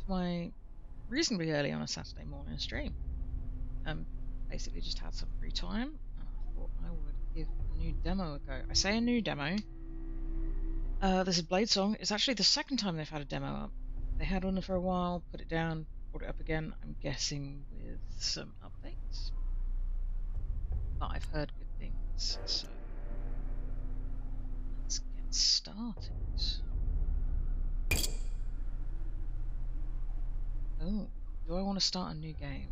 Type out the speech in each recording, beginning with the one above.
my reasonably early on a Saturday morning stream. Basically just had some free time, and I thought I would give a new demo a go. I say a new demo. This is Bladesong. It's actually the second time they've had a demo up. They had one for a while, put it down, brought it up again. I'm guessing with some updates. But I've heard good things, so let's get started. Oh, do I want to start a new game?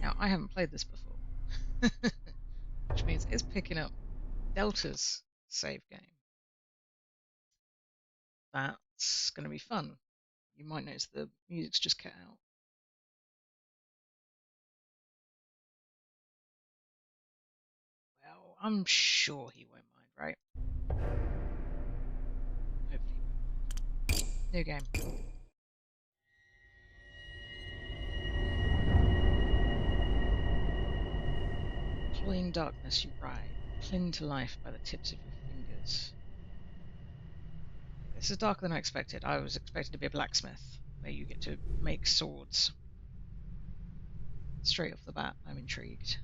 Now, I haven't played this before, which means it's picking up Delta's save game. That's going to be fun. You might notice the music's just cut out. Well, I'm sure he won't mind, right? Hopefully he won't. New game. Cloying darkness you ride, cling to life by the tips of your fingers. This is darker than I expected. I was expecting to be a blacksmith, where you get to make swords. Straight off the bat, I'm intrigued.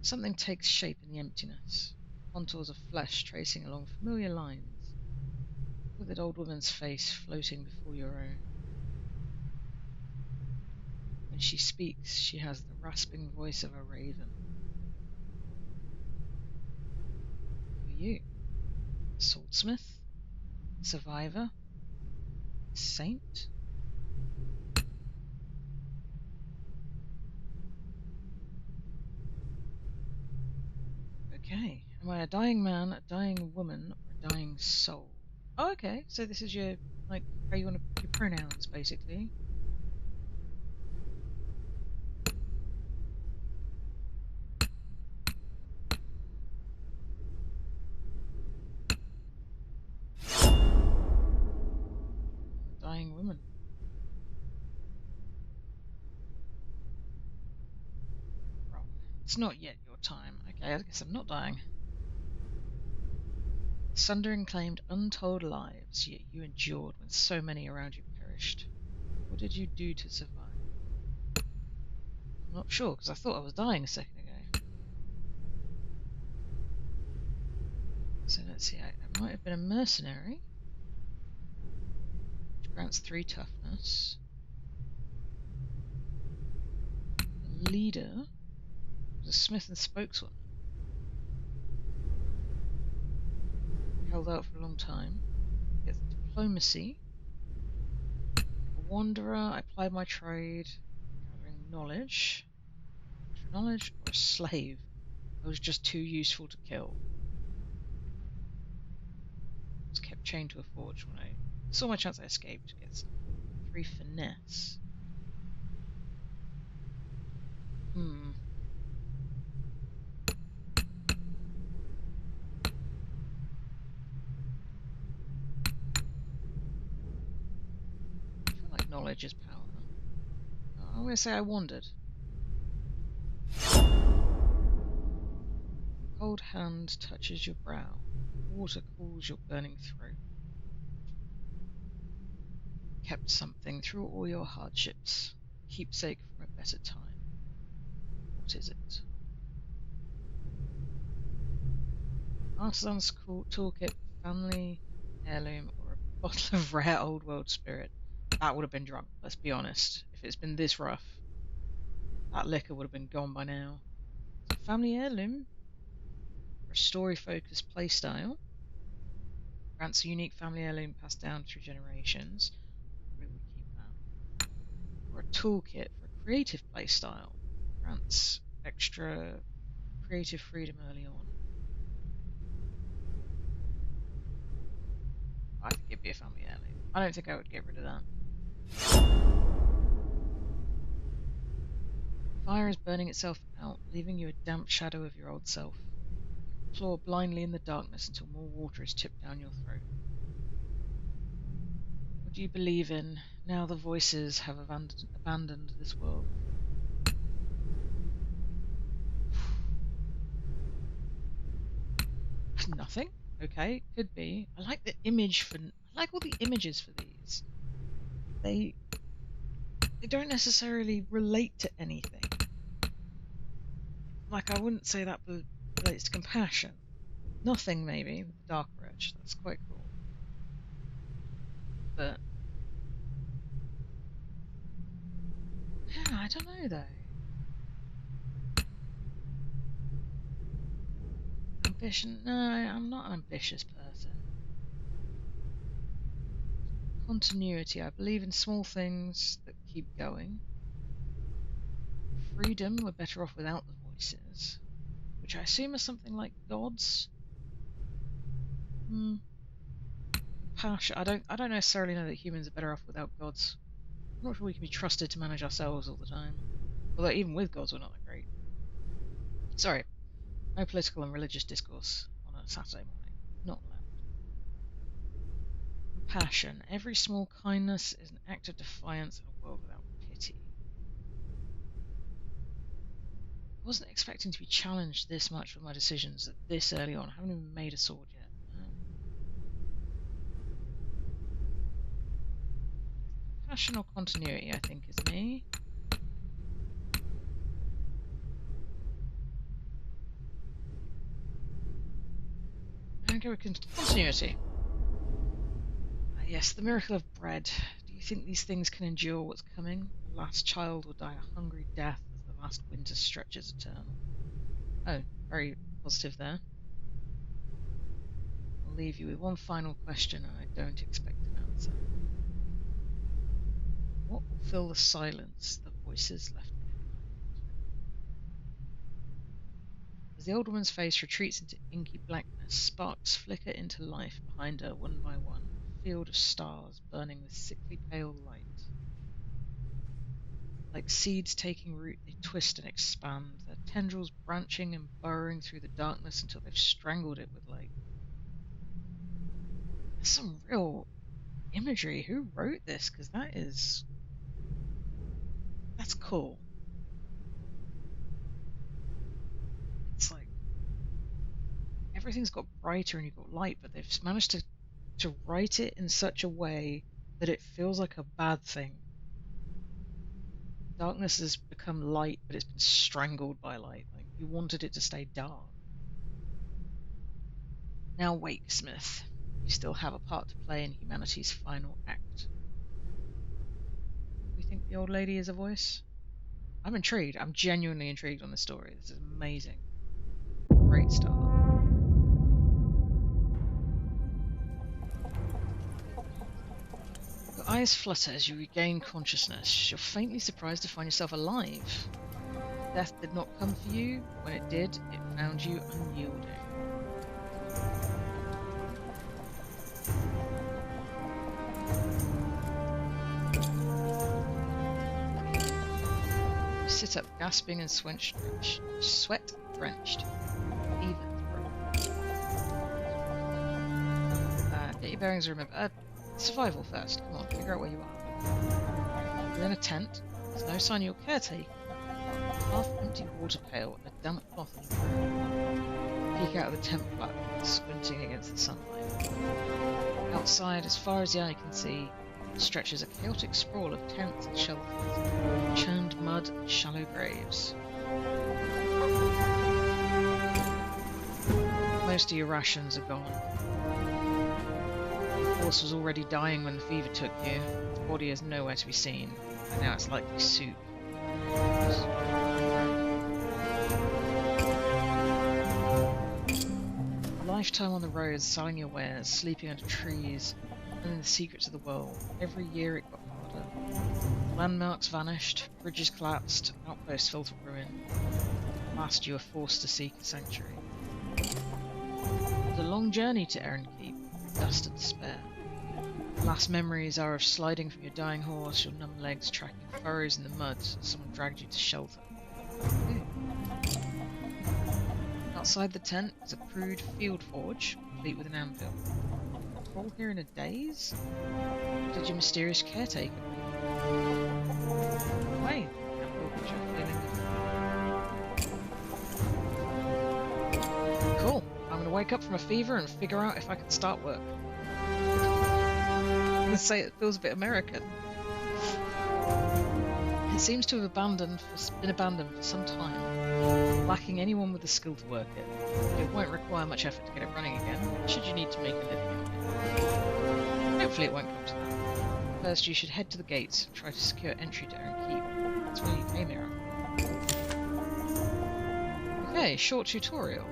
Something takes shape in the emptiness, contours of flesh tracing along familiar lines, with an old woman's face floating before your own. When she speaks, she has the rasping voice of a raven. Who are you? Swordsmith? Survivor? Saint? Okay. Am I a dying man, a dying woman, or a dying soul? Oh, okay. So this is your, like, how you want to, your pronouns, basically. Dying woman. Wrong. It's not yet your time. Okay, I guess I'm not dying. Sundering claimed untold lives, yet you endured when so many around you perished. What did you do to survive? I'm not sure, because I thought I was dying a second ago. So let's see, I might have been a mercenary, which grants 3 toughness. A leader was a smith and spokesman. Held out for a long time. Gets diplomacy. A wanderer, I plied my trade, gathering knowledge. Knowledge, or a slave. I was just too useful to kill. I was kept chained to a forge when I saw my chance. I escaped. Gets 3 finesse. I feel like knowledge is power. I'm going to say I wandered. Cold hand touches your brow. Water cools your burning throat. Kept something through all your hardships. Keepsake from a better time. What is it? Artisan's toolkit, family heirloom, or a bottle of rare old world spirit. That would have been drunk, let's be honest. If it's been this rough, that liquor would have been gone by now. Family heirloom, for a story-focused playstyle. Grants a unique family heirloom passed down through generations. We would keep that. Or a toolkit for a creative playstyle. Grants extra creative freedom early on. I think it'd be a family heirloom. I don't think I would get rid of that. Fire is burning itself out, leaving you a damp shadow of your old self. You claw blindly in the darkness until more water is tipped down your throat. What do you believe in now the voices have abandoned this world? Nothing? Okay, could be. I like the image for. I like all the images for these. They they don't necessarily relate to anything. Like I wouldn't say that relates to compassion. Nothing maybe with the darker edge. That's quite cool. But yeah, I don't know though. Ambition? No, I'm not an ambitious person. Continuity. I believe in small things that keep going. Freedom. We're better off without the voices, which I assume is something like gods. Hmm. Passion. I don't necessarily know that humans are better off without gods. I'm not sure we can be trusted to manage ourselves all the time. Although even with gods, we're not that great. Sorry, no political and religious discourse on a Saturday morning. Not allowed. Compassion. Every small kindness is an act of defiance in a world without pity. I wasn't expecting to be challenged this much with my decisions at this early on. I haven't even made a sword yet. Passion or continuity, I think, is me. I'm going to go with continuity. Yes, the miracle of bread. Do you think these things can endure what's coming? The last child will die a hungry death as the last winter stretches eternal. Oh, very positive there. I'll leave you with one final question, and I don't expect an answer. What will fill the silence the voices left behind? As the old woman's face retreats into inky blackness, sparks flicker into life behind her one by one, a field of stars burning with sickly pale light. Like seeds taking root, they twist and expand, their tendrils branching and burrowing through the darkness until they've strangled it with light. There's some real imagery. Who wrote this? Because that's cool. It's like everything's got brighter and you've got light, but they've managed to write it in such a way that it feels like a bad thing. Darkness has become light, but it's been strangled by light. Like you wanted it to stay dark. Now wake, Smith. You still have a part to play in humanity's final act. We think the old lady is a voice? I'm intrigued. I'm genuinely intrigued on this story. This is amazing. Great start. Your eyes flutter as you regain consciousness. You're faintly surprised to find yourself alive. Death did not come for you. When it did, it found you unyielding. You sit up, gasping and sweat drenched. Get your bearings, remember. Survival first. Come on, figure out where you are. You're in a tent. There's no sign of your caretaker. A half-empty water pail and a damp cloth on the ground. Peek out of the tent flap, squinting against the sunlight. Outside, as far as the eye can see, stretches a chaotic sprawl of tents and shelters, churned mud and shallow graves. Most of your rations are gone. The horse was already dying when the fever took you. Its body is nowhere to be seen, and now it's likely soup. A lifetime on the roads, selling your wares, sleeping under trees, learning the secrets of the world. Every year it got harder. Landmarks vanished, bridges collapsed, outposts fell to ruin. At last you were forced to seek a sanctuary. It was a long journey to Erin Keep, dust and despair. The last memories are of sliding from your dying horse, your numb legs tracking furrows in the mud as someone dragged you to shelter. Outside the tent is a crude field forge, complete with an anvil. All here in a daze? What did your mysterious caretaker bring? Wait, cool. I'm gonna wait. wake up from a fever and figure out if I can start work. Let's say it feels a bit American. It seems to have been abandoned for some time, lacking anyone with the skill to work it. It won't require much effort to get it running again, should you need to make a living out of it. Hopefully it won't come to that. First, you should head to the gates and try to secure entry to Aaron Keep. That's where you came here. Okay, short tutorial.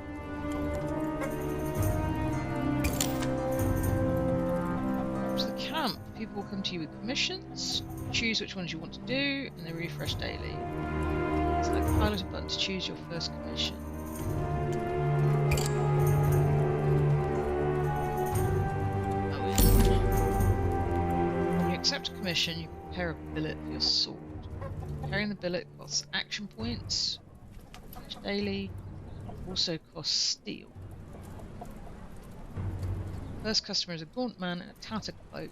To the camp, people will come to you with commissions. Choose which ones you want to do, and they refresh daily. Select the pilot button to choose your first commission. When you accept a commission, you prepare a billet for your sword. Preparing the billet costs action points, daily, also costs steel. First customer is a gaunt man in a tattered cloak.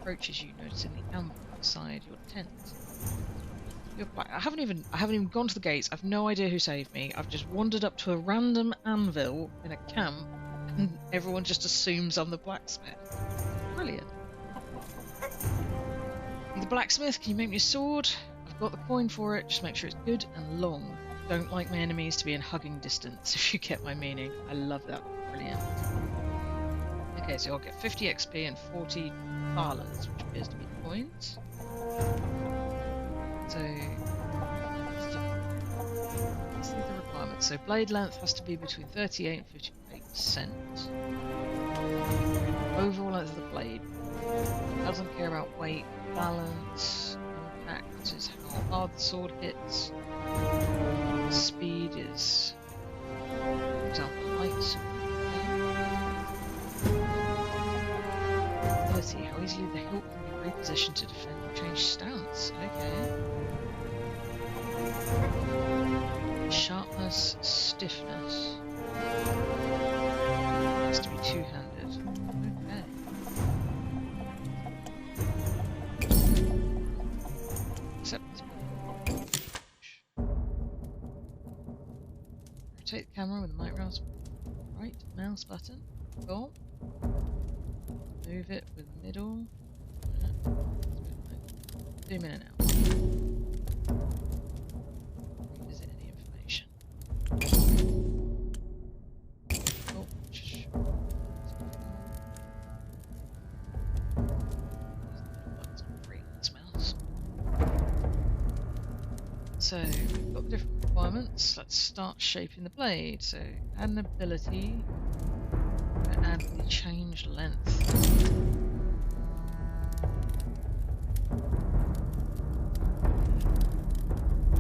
Approaches you, noticing the amber outside your tent. I haven't even gone to the gates. I've no idea who saved me. I've just wandered up to a random anvil in a camp, and everyone just assumes I'm the blacksmith. Brilliant. You're the blacksmith. Can you make me a sword? I've got the coin for it. Just make sure it's good and long. Don't like my enemies to be in hugging distance, if you get my meaning. I love that. Brilliant. Okay, so I'll get 50 XP and 40 thalers, which appears to be coins. So, let's see the requirements. So, blade length has to be between 38 and 58%. Overall length of the blade doesn't care about weight, balance, impact is how hard the sword hits. Speed is, for example, light. Ability, how easily the hilt can be repositioned to defend or change stance. Okay. Sharpness, stiffness. Has to be two-handed. Okay. Except rotate the camera with the right mouse button. Cool. Move it with middle. Zoom in and out. Revisit any information. Oh, mouse. So we've got the different requirements. Let's start shaping the blade. So add an ability. Add the change length.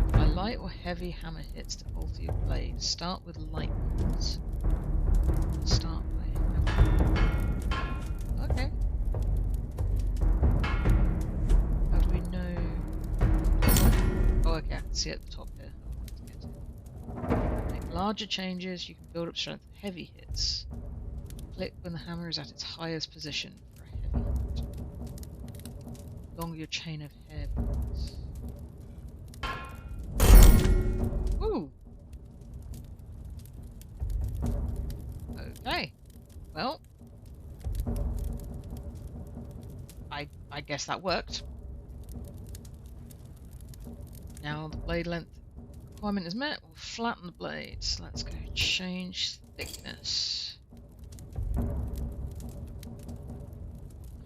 Apply light or heavy hammer hits to alter your blade. Start with light ones. Start by hammer. Okay. How do we know? Oh, okay, I can see it at the top here. Make larger changes. You can build up strength with heavy hits. Click when the hammer is at its highest position for a heavy hit. Along your chain of hair beats. Ooh! Okay. Well, I guess that worked. Now the blade length requirement is met. We'll flatten the blades. Let's go change thickness.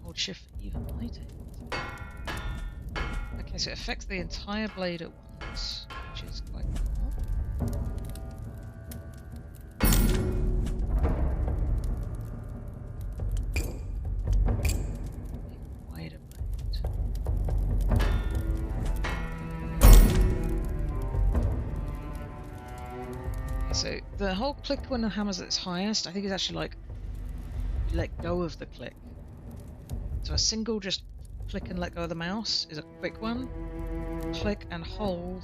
Hold shift for even lighting. Okay, so it affects the entire blade at once, which is quite cool. Wider blade. Okay, so the whole click when the hammer's at its highest, I think is actually like you let go of the click. So a single just click and let go of the mouse is a quick one. Click and hold,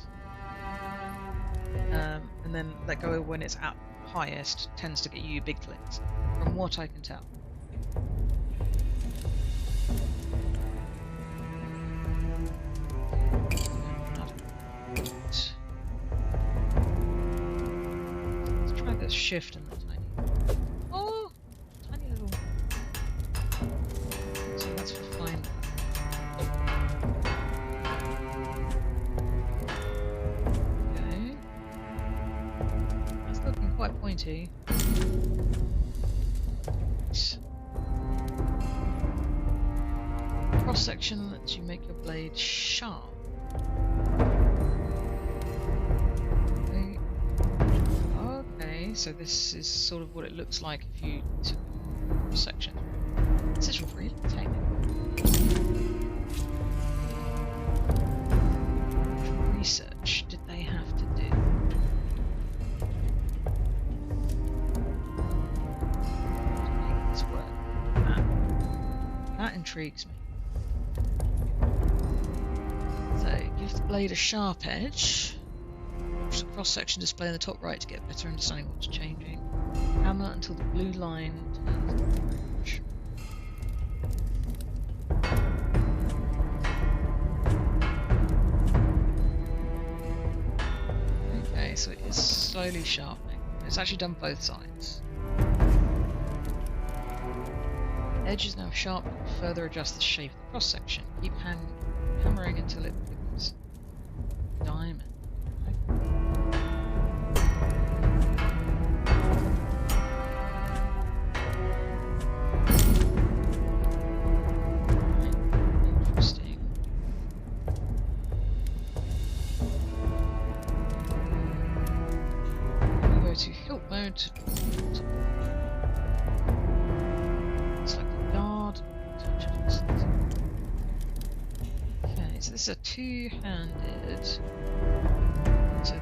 and then let go when it's at highest tends to get you big clicks, from what I can tell. Let's try this shift and the tiny. Oh! too. Cross section lets you make your blade sharp. Okay, so this is sort of what it looks like if you took a cross section. This is really technical. What research did they have to do? To make this work. That intrigues me. So, give the blade a sharp edge. Watch the cross-section display in the top right to get a better understanding of what's changing. Hammer until the blue line turns orange. Okay, so it is slowly sharpening. It's actually done both sides. Edge is now sharp, and further adjust the shape of the cross-section. Keep hammering until it becomes diamond. Interesting. We go to hilt mode. So this is a two-handed, so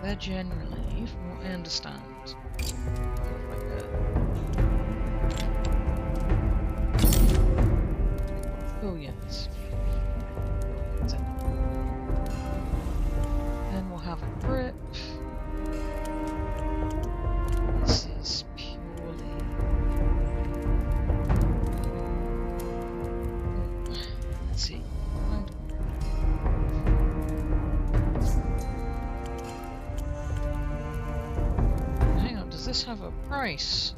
they're generally, from what I understand, sort of like yes. Then we'll have a grip. This is purely... Let's see. Does this have a price?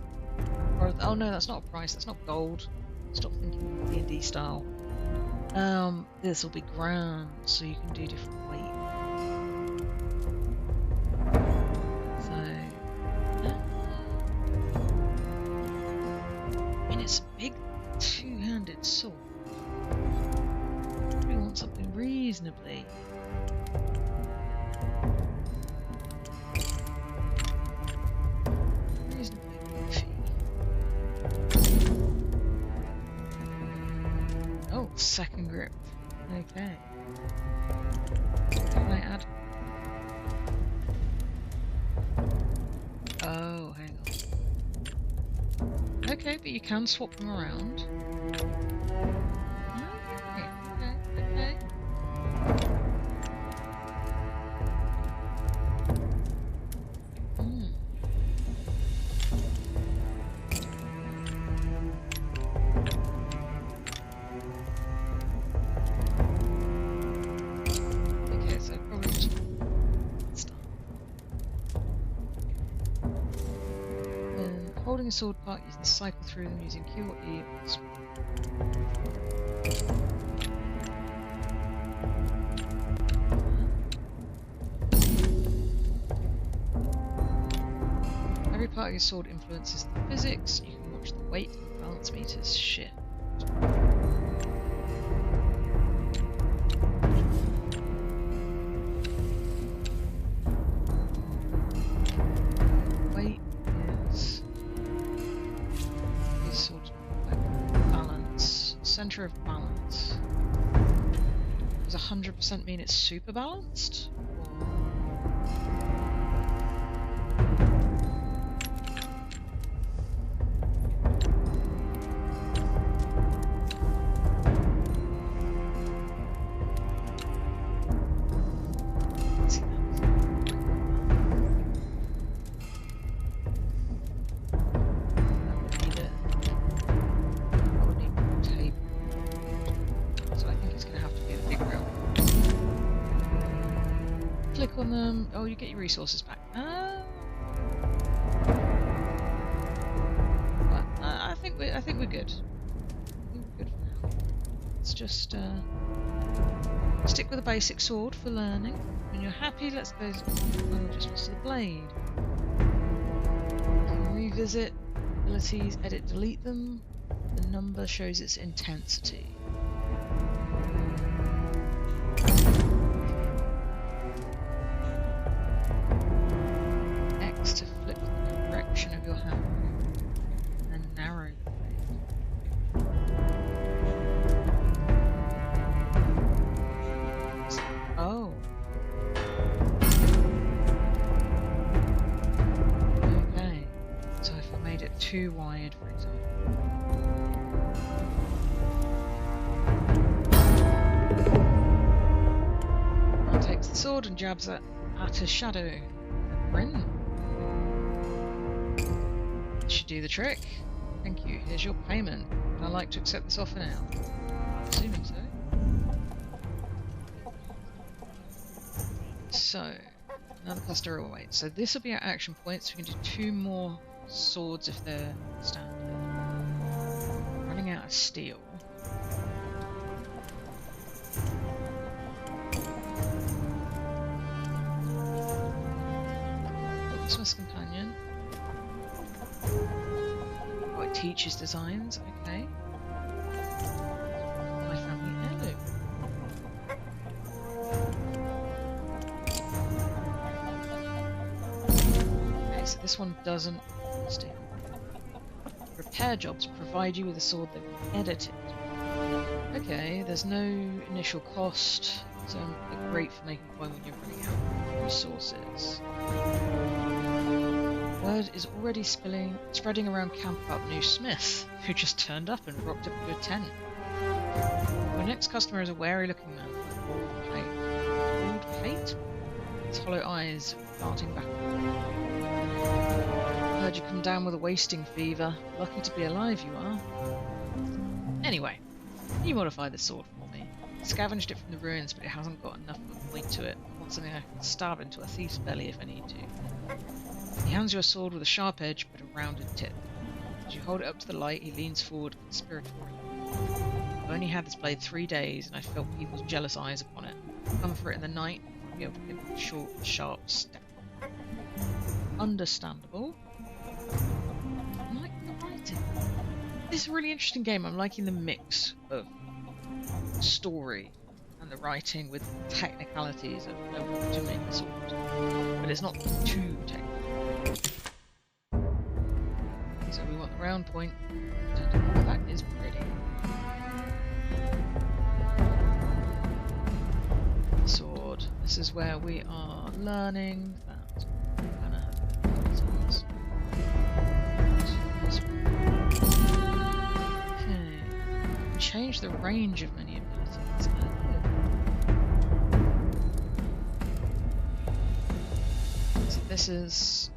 Or, oh no, that's not a price. That's not gold. Stop thinking D&D style. This will be grams, so you can do different weight. So, I mean, it's a big two-handed sword. We want something reasonably. Second grip. Okay. Can I add? Oh, hang on. Okay, but you can swap them around. Okay. Holding a sword part, you can cycle through them using Q or E. Every part of your sword influences the physics. You can watch the weight and balance meters shift. Center of balance. Does 100% mean it's super balanced? Click on them. Oh, you get your resources back. But, I think we're good. I think we're good for now. Let's just stick with the basic sword for learning. When you're happy, let's go. Oh, just wants the blade. revisit abilities, edit, delete them. The number shows its intensity. X to flip the direction of your hammer and narrow the blade. Oh. Okay. So if I made it too wide, for example. Takes the sword and jabs it at a shadow. Grin. This should do the trick. Thank you. Here's your payment. Would I like to accept this offer now? Assuming so. So, another customer awaits. So this will be our action points. We can do 2 more swords if they're standard. Running out of steel. Smith's companion. Oh, it teaches designs. Okay. My family heirloom. Okay, so this one doesn't steal. Repair jobs provide you with a sword that can be edited. Okay, there's no initial cost, so they're great for making coin when you're running out of resources. Word is already spreading around camp about the new smith, who just turned up and rocked up to a tent. Your next customer is a wary-looking man with a bald pate. His hollow eyes darting back. Heard you come down with a wasting fever. Lucky to be alive you are. Anyway, you modify the sword for me. I scavenged it from the ruins, but it hasn't got enough of a point to it. I want something I can stab into a thief's belly if I need to. He hands you a sword with a sharp edge but a rounded tip. As you hold it up to the light, he leans forward conspiratorially. I've only had this blade 3 days, and I felt people's jealous eyes upon it. Come for it in the night, I'll be able to give it a short, sharp step. Understandable. I like the writing. This is a really interesting game. I'm liking the mix of story and the writing with technicalities of knowing to make the sword. But it's not too technical. So we want the round point. That is pretty. Sword. This is where we are learning that kind of okay. Change the range of many abilities. So this is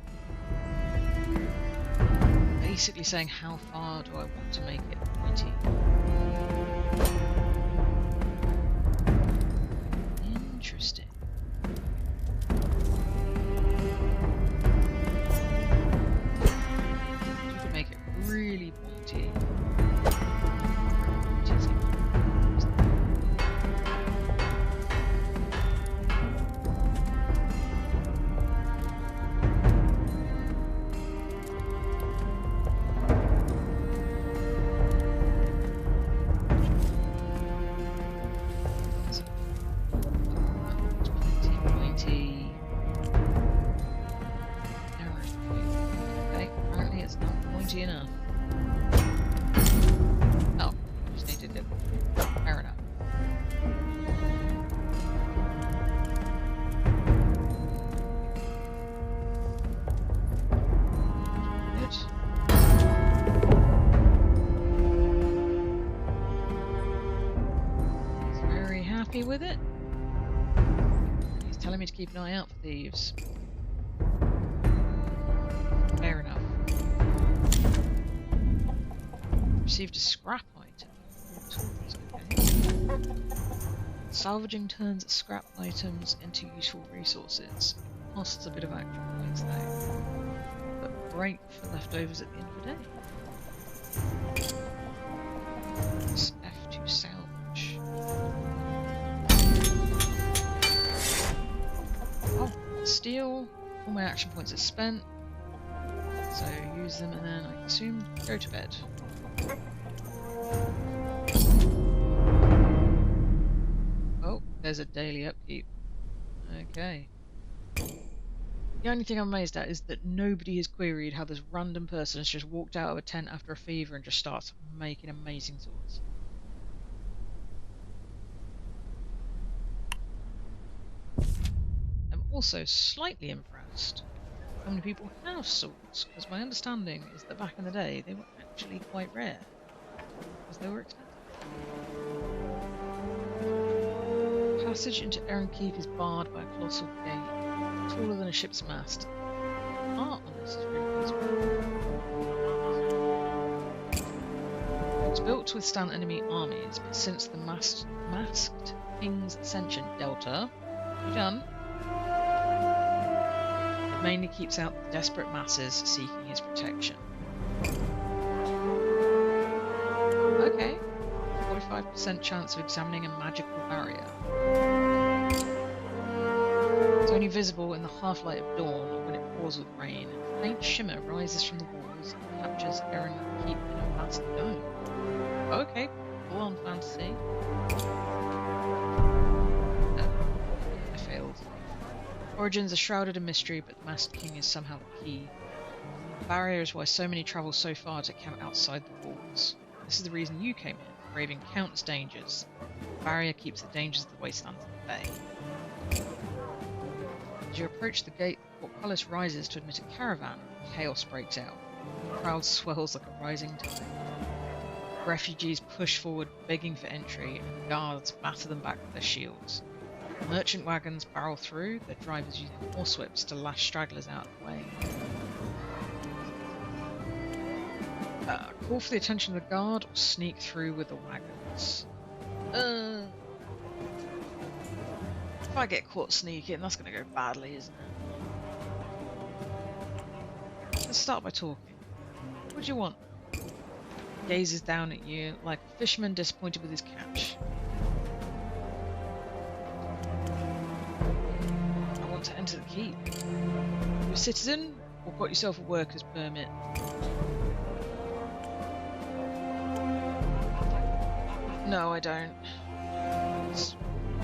basically saying how far do I want to make it pointy. Interesting. You could make it really pointy. Enough. Oh, just needed it. Fair enough. Good. He's very happy with it. He's telling me to keep an eye out for thieves. Fair enough. Received a scrap item. Okay. Salvaging turns scrap items into useful resources. Costs a bit of action points though, but great for leftovers at the end of the day. It's F to salvage. Oh, steel. All my action points are spent. So use them and then I assume go to bed. Oh, there's a daily upkeep. Okay. The only thing I'm amazed at is that nobody has queried how this random person has just walked out of a tent after a fever and just starts making amazing swords. I'm also slightly impressed how many people have swords, because my understanding is that back in the day they were actually quite rare, because they were expensive. Passage into Erin Keep is barred by a colossal gate, taller than a ship's mast. Art on this is really beautiful. It was built to withstand enemy armies, but since the masked King's Ascension, Delta, you done? It mainly keeps out the desperate masses seeking his protection. Okay, 45% chance of examining a magical barrier. It's only visible in the half-light of dawn when it pours with rain. A faint shimmer rises from the walls and captures Erin Keep in a vast dome. Okay, full-on fantasy. I failed. Origins are shrouded in mystery, but the Masked King is somehow the key. The barrier is why so many travel so far to camp outside the walls. This is the reason you came here, braving countless dangers. The barrier keeps the dangers of the wastelands at bay. As you approach the gate, the portcullis rises to admit a caravan. Chaos breaks out. The crowd swells like a rising tide. Refugees push forward, begging for entry, and guards batter them back with their shields. Merchant wagons barrel through, their drivers using horsewhips to lash stragglers out of the way. Call for the attention of the guard, or sneak through with the wagons. If I get caught sneaking, that's going to go badly, isn't it? Let's start by talking. What do you want? He gazes down at you like a fisherman disappointed with his catch. I want to enter the keep. You a citizen, or got yourself a worker's permit? No, I don't.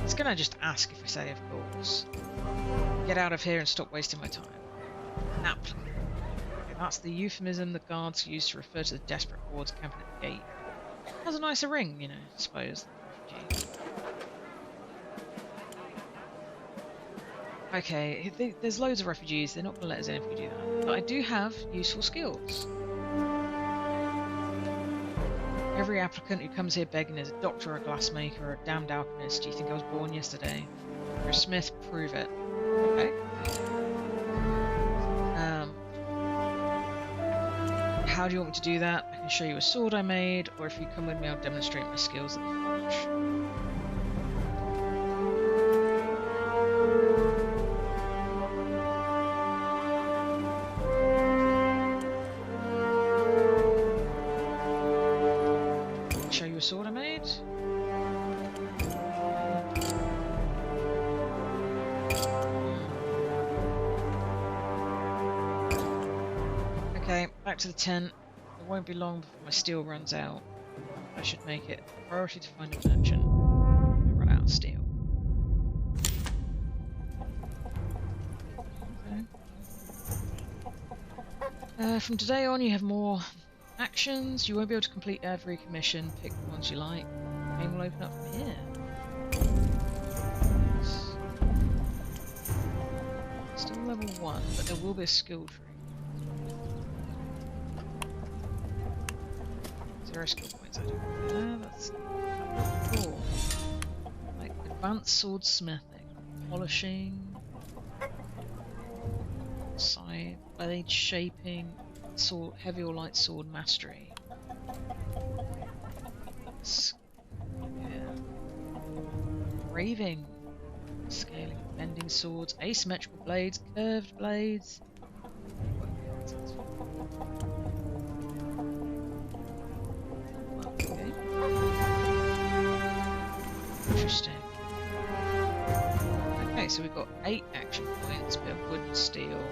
It's gonna just ask if I say of course. Get out of here and stop wasting my time. Applicant. That's the euphemism the guards use to refer to the desperate hordes camping at the gate. Has a nicer ring, you know, I suppose. Okay, there's loads of refugees. They're not going to let us in if we do that. But I do have useful skills. Every applicant who comes here begging is a doctor, a glassmaker, or a damned alchemist. Do you think I was born yesterday? If you're a smith, prove it. Okay. How do you want me to do that? I can show you a sword I made, or if you come with me, I'll demonstrate my skills at the forge. Show you a sword I made? Okay, back to the tent. It won't be long before my steel runs out. I should make it a priority to find a merchant. I run out of steel. Okay. From today on, you have more actions. You won't be able to complete every commission. Pick the ones you like. The game will open up from here. Still level 1, but there will be a skill tree. 0 skill points, I don't know. That's cool. Like advanced sword smithing, polishing, side blade shaping, sword, heavy or light sword mastery. Yeah. Raving, scaling, bending swords, asymmetrical blades, curved blades. Okay. Interesting. Okay, so we've got 8 action points, bit of wood and steel.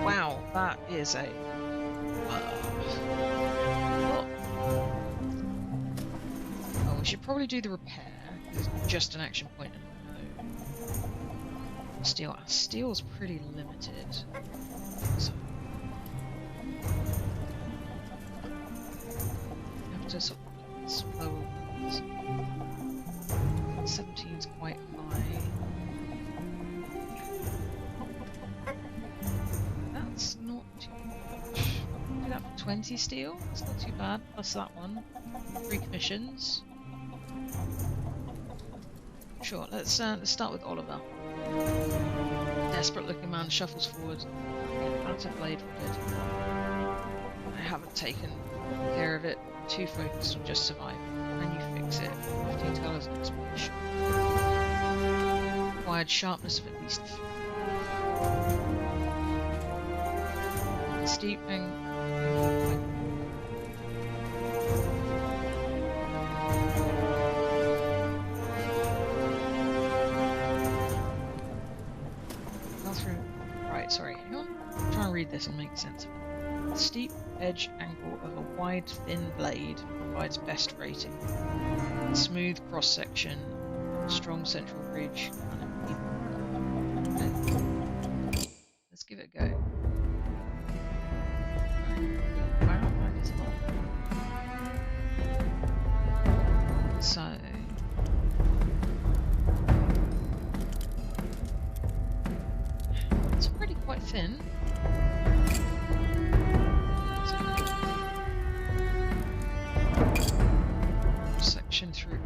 Wow, that is a... what? Oh, we should probably do the repair. It's just an action point and no steel. Our steel's pretty limited. So we have to sort of slow. 17's quite high. That's not too much. Do that for 20 steel. That's not too bad. Plus that one. 3 commissions. Sure. Let's start with Oliver. Desperate looking man shuffles forward. Out of blade from it. I haven't taken care of it. Too focused on just surviving. Can you fix it? 15 colours and explanation. Required sharpness of at least 3. Steeping. Right, sorry, hang on. I'm trying to read this and make sense of it. The steep edge angle of a wide, thin blade provides best rating. Smooth cross section, strong central ridge, and okay. Let's give it a go. Wow, that is not. So. It's already quite thin. Section through.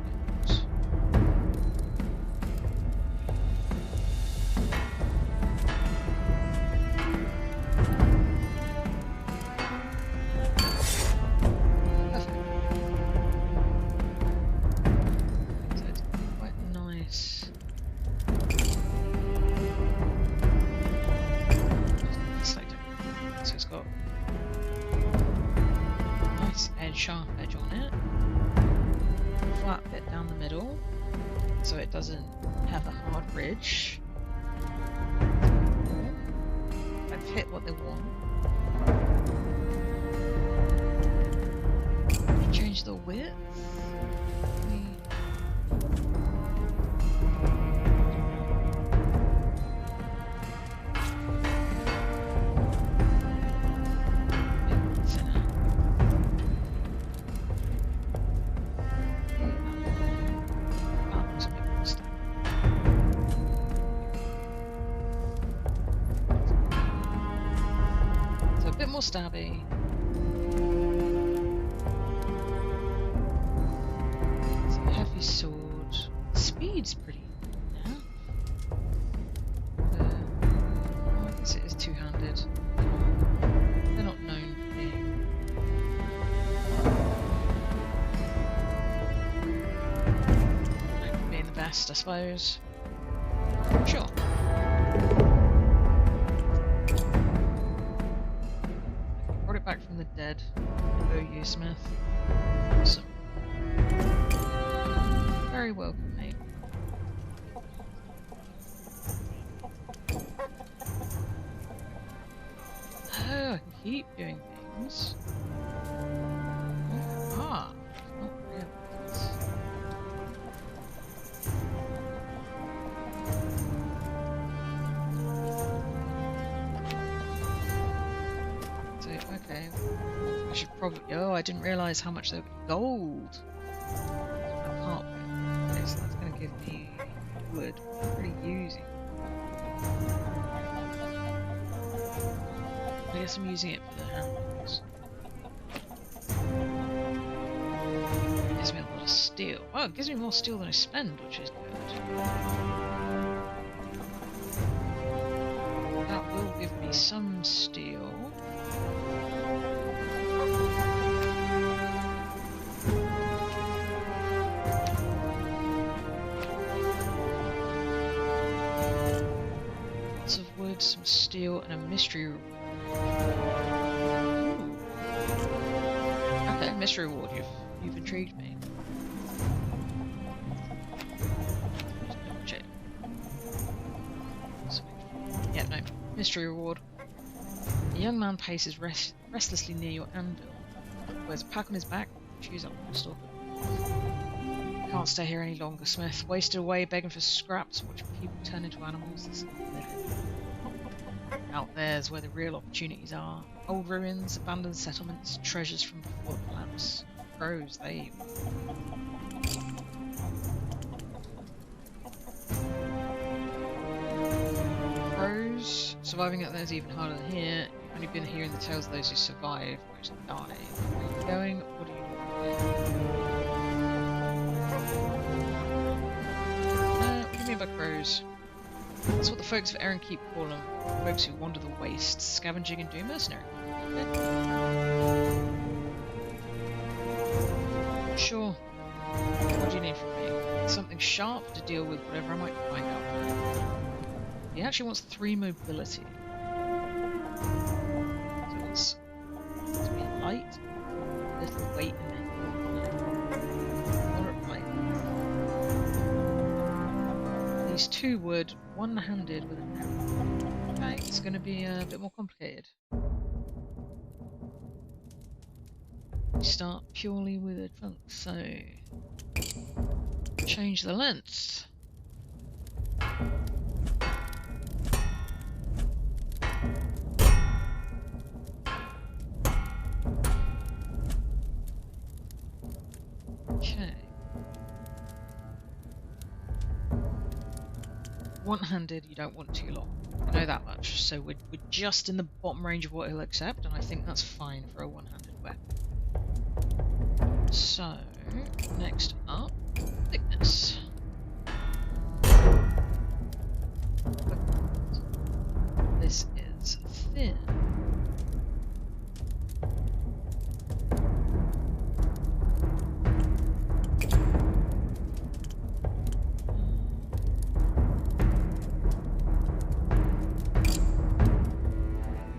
Sharp edge on it, flat bit down the middle, so it doesn't have a hard ridge. I've hit what they want. Change the width. Stabby. It's a heavy sword. Speed's pretty enough. I guess it is two-handed. They're not known for being the best, I suppose. Sure. Back from the dead. Go you, Smith. Awesome. Very welcome, mate. Oh, I can keep doing things. Ah, not really. Okay, I should probably. Oh, I didn't realise how much they were. Gold! Okay, so that's going to give me wood. I'm already using. I guess I'm using it for the handles. It gives me a lot of steel. Oh, it gives me more steel than I spend, which is good. That will give me some steel. Some steel and a mystery reward. Okay, mystery reward. You've intrigued me. Check. Yeah, no. Mystery reward. A young man paces restlessly near your anvil. Wears a pack on his back. Choose up one store. Can't stay here any longer, Smith. Wasted away begging for scraps, watching people turn into animals. This is not living. Out there's where the real opportunities are. Old ruins, abandoned settlements, treasures from before the collapse. Crows, they... Crows. Surviving out there is even harder than here. You've only been hearing the tales of those who survive. Most die. Where are you going? What are you doing? What do you mean by crows? That's what the folks of Erin Keep call them. Folks who wander the wastes, scavenging and doing mercenary. Sure. What do you need from me? Something sharp to deal with whatever I might find out there. He actually wants 3 mobility. So it's to be light, little weight, and then moderate weight. These 2 wood, one-handed with an arrow. Okay, it's going to be a bit more complicated. We start purely with a trunk, so change the length. Okay. One-handed, you don't want too long. I know that much. So we're just in the bottom range of what he'll accept, and I think that's fine for a one-handed weapon. So, next up, thickness. This is thin.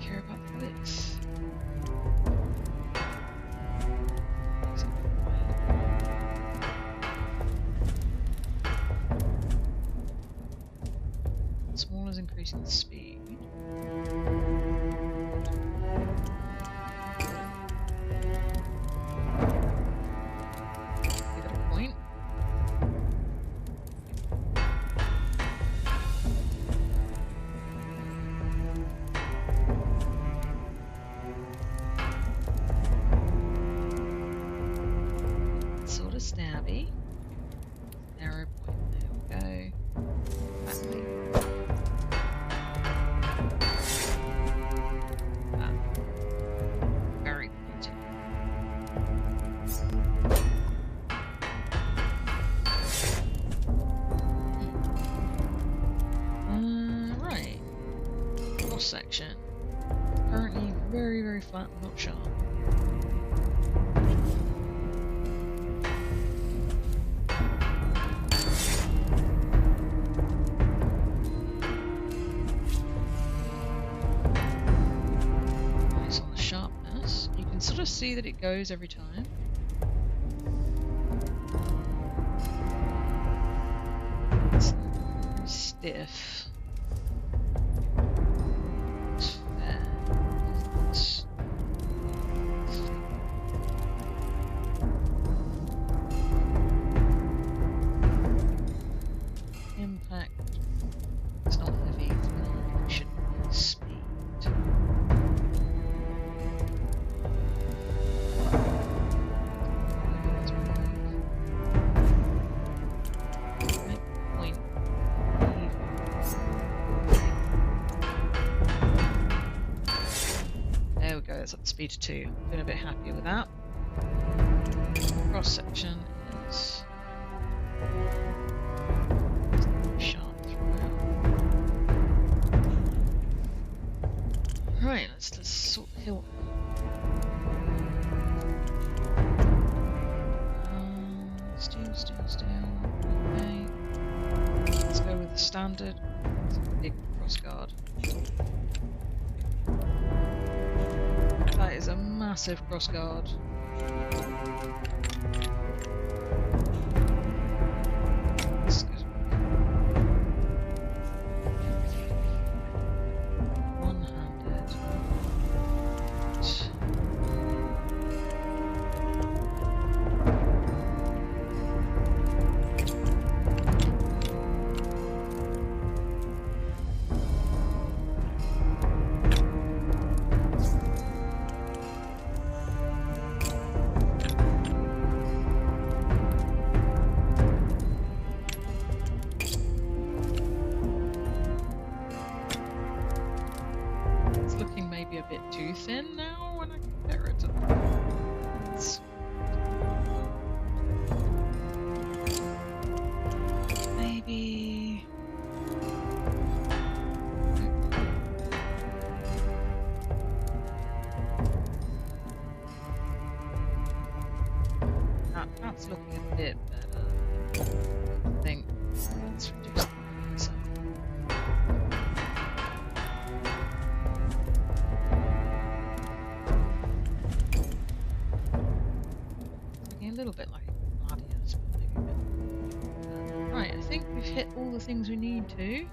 Care about the width. Small is increasing the speed. Give it a point. Sort of stabby. Arrow point. There we go. Backly. Very pointy. Right. Cross section. Currently very, very flat, not sharp. Nice on the sharpness. You can sort of see that it goes every time. It's very stiff. It's fair. It's impact. It's not heavy. It's not. It shouldn't be speed. Make point. There we go. That's up to speed to 2. Been a bit happier with that. Cross section is sharp throughout. Right, let's sort the hill. Steel. Okay. Let's go with the standard. It's a big crossguard. That is a massive crossguard. That's looking a bit better. I think let's reduce the lighting some. It's looking a little bit like a gladius, but maybe a bit. Right, I think we've hit all the things we need to.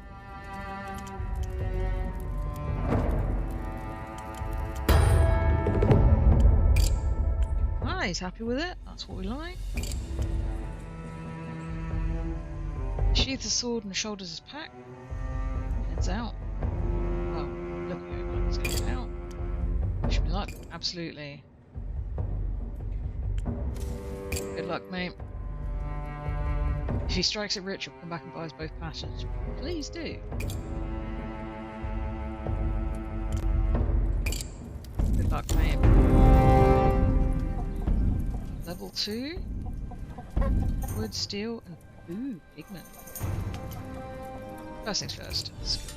Ah, he's happy with it. That's what we like. Sheathes the sword and shoulders his pack. Heads out. Well, looking over like he's going out. Wish me luck. Absolutely. Good luck, mate. If he strikes it rich, he'll come back and buy us both passage. Please do. Good luck, mate. Level 2. Wood, steel, and ooh, pigment. First things first. Skill.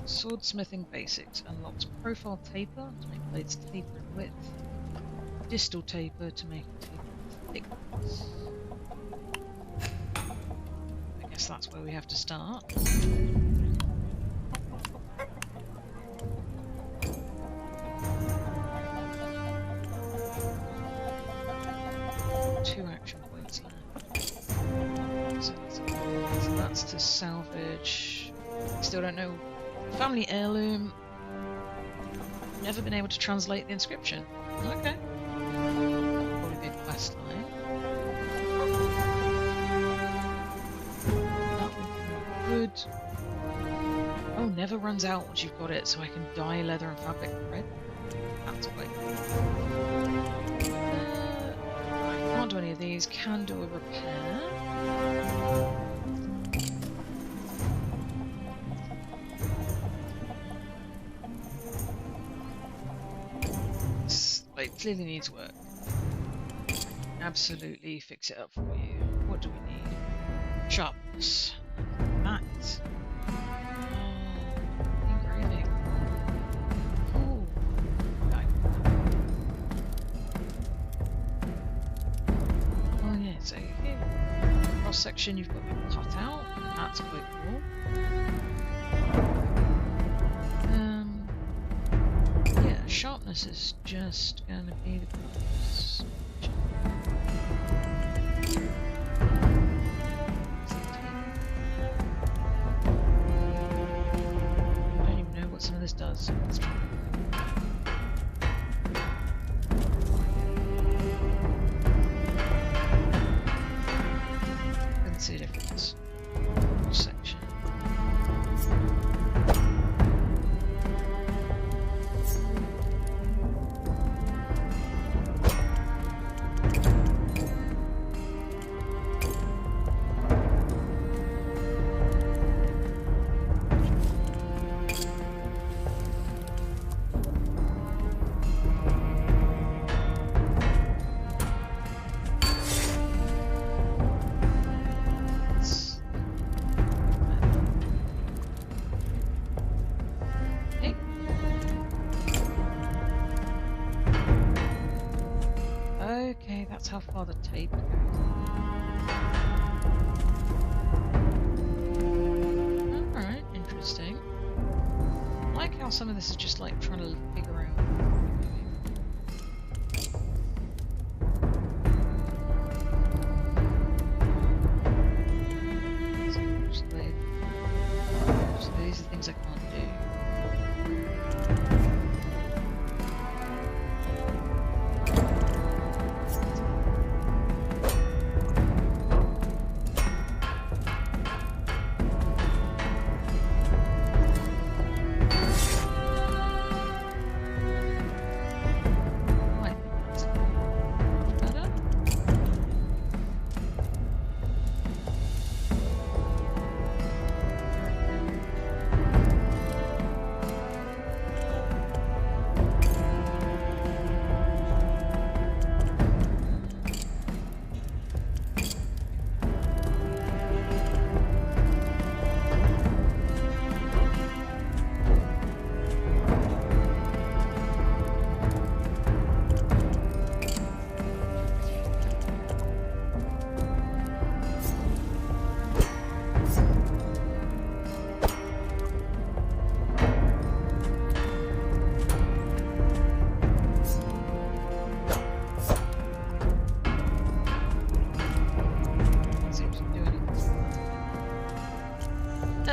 Swordsmithing basics unlocks profile taper to make blades taper in width. Distal taper to make it taper in thickness. I guess that's where we have to start. 2 action points left. So that's to salvage. Still don't know. Family heirloom. Never been able to translate the inscription. Okay. Probably be a quest line. That would be good. Oh, never runs out once you've got it, so I can dye leather and fabric red. That's quite cool. Can't do any of these. Can do a repair. It clearly needs work. Absolutely fix it up for you. What do we need? Sharpness. Nice. Engraving. Ooh. Okay. Oh yeah, so here. Cross section you've got to be cut out. That's quite cool. Sharpness is just going to be the cross. I don't even know what some of this does. Let's try. Let's see a difference. Cross section. Okay, that's how far the tape goes. Alright, interesting. I like how some of this is just like trying to figure out. So these are things I can't do.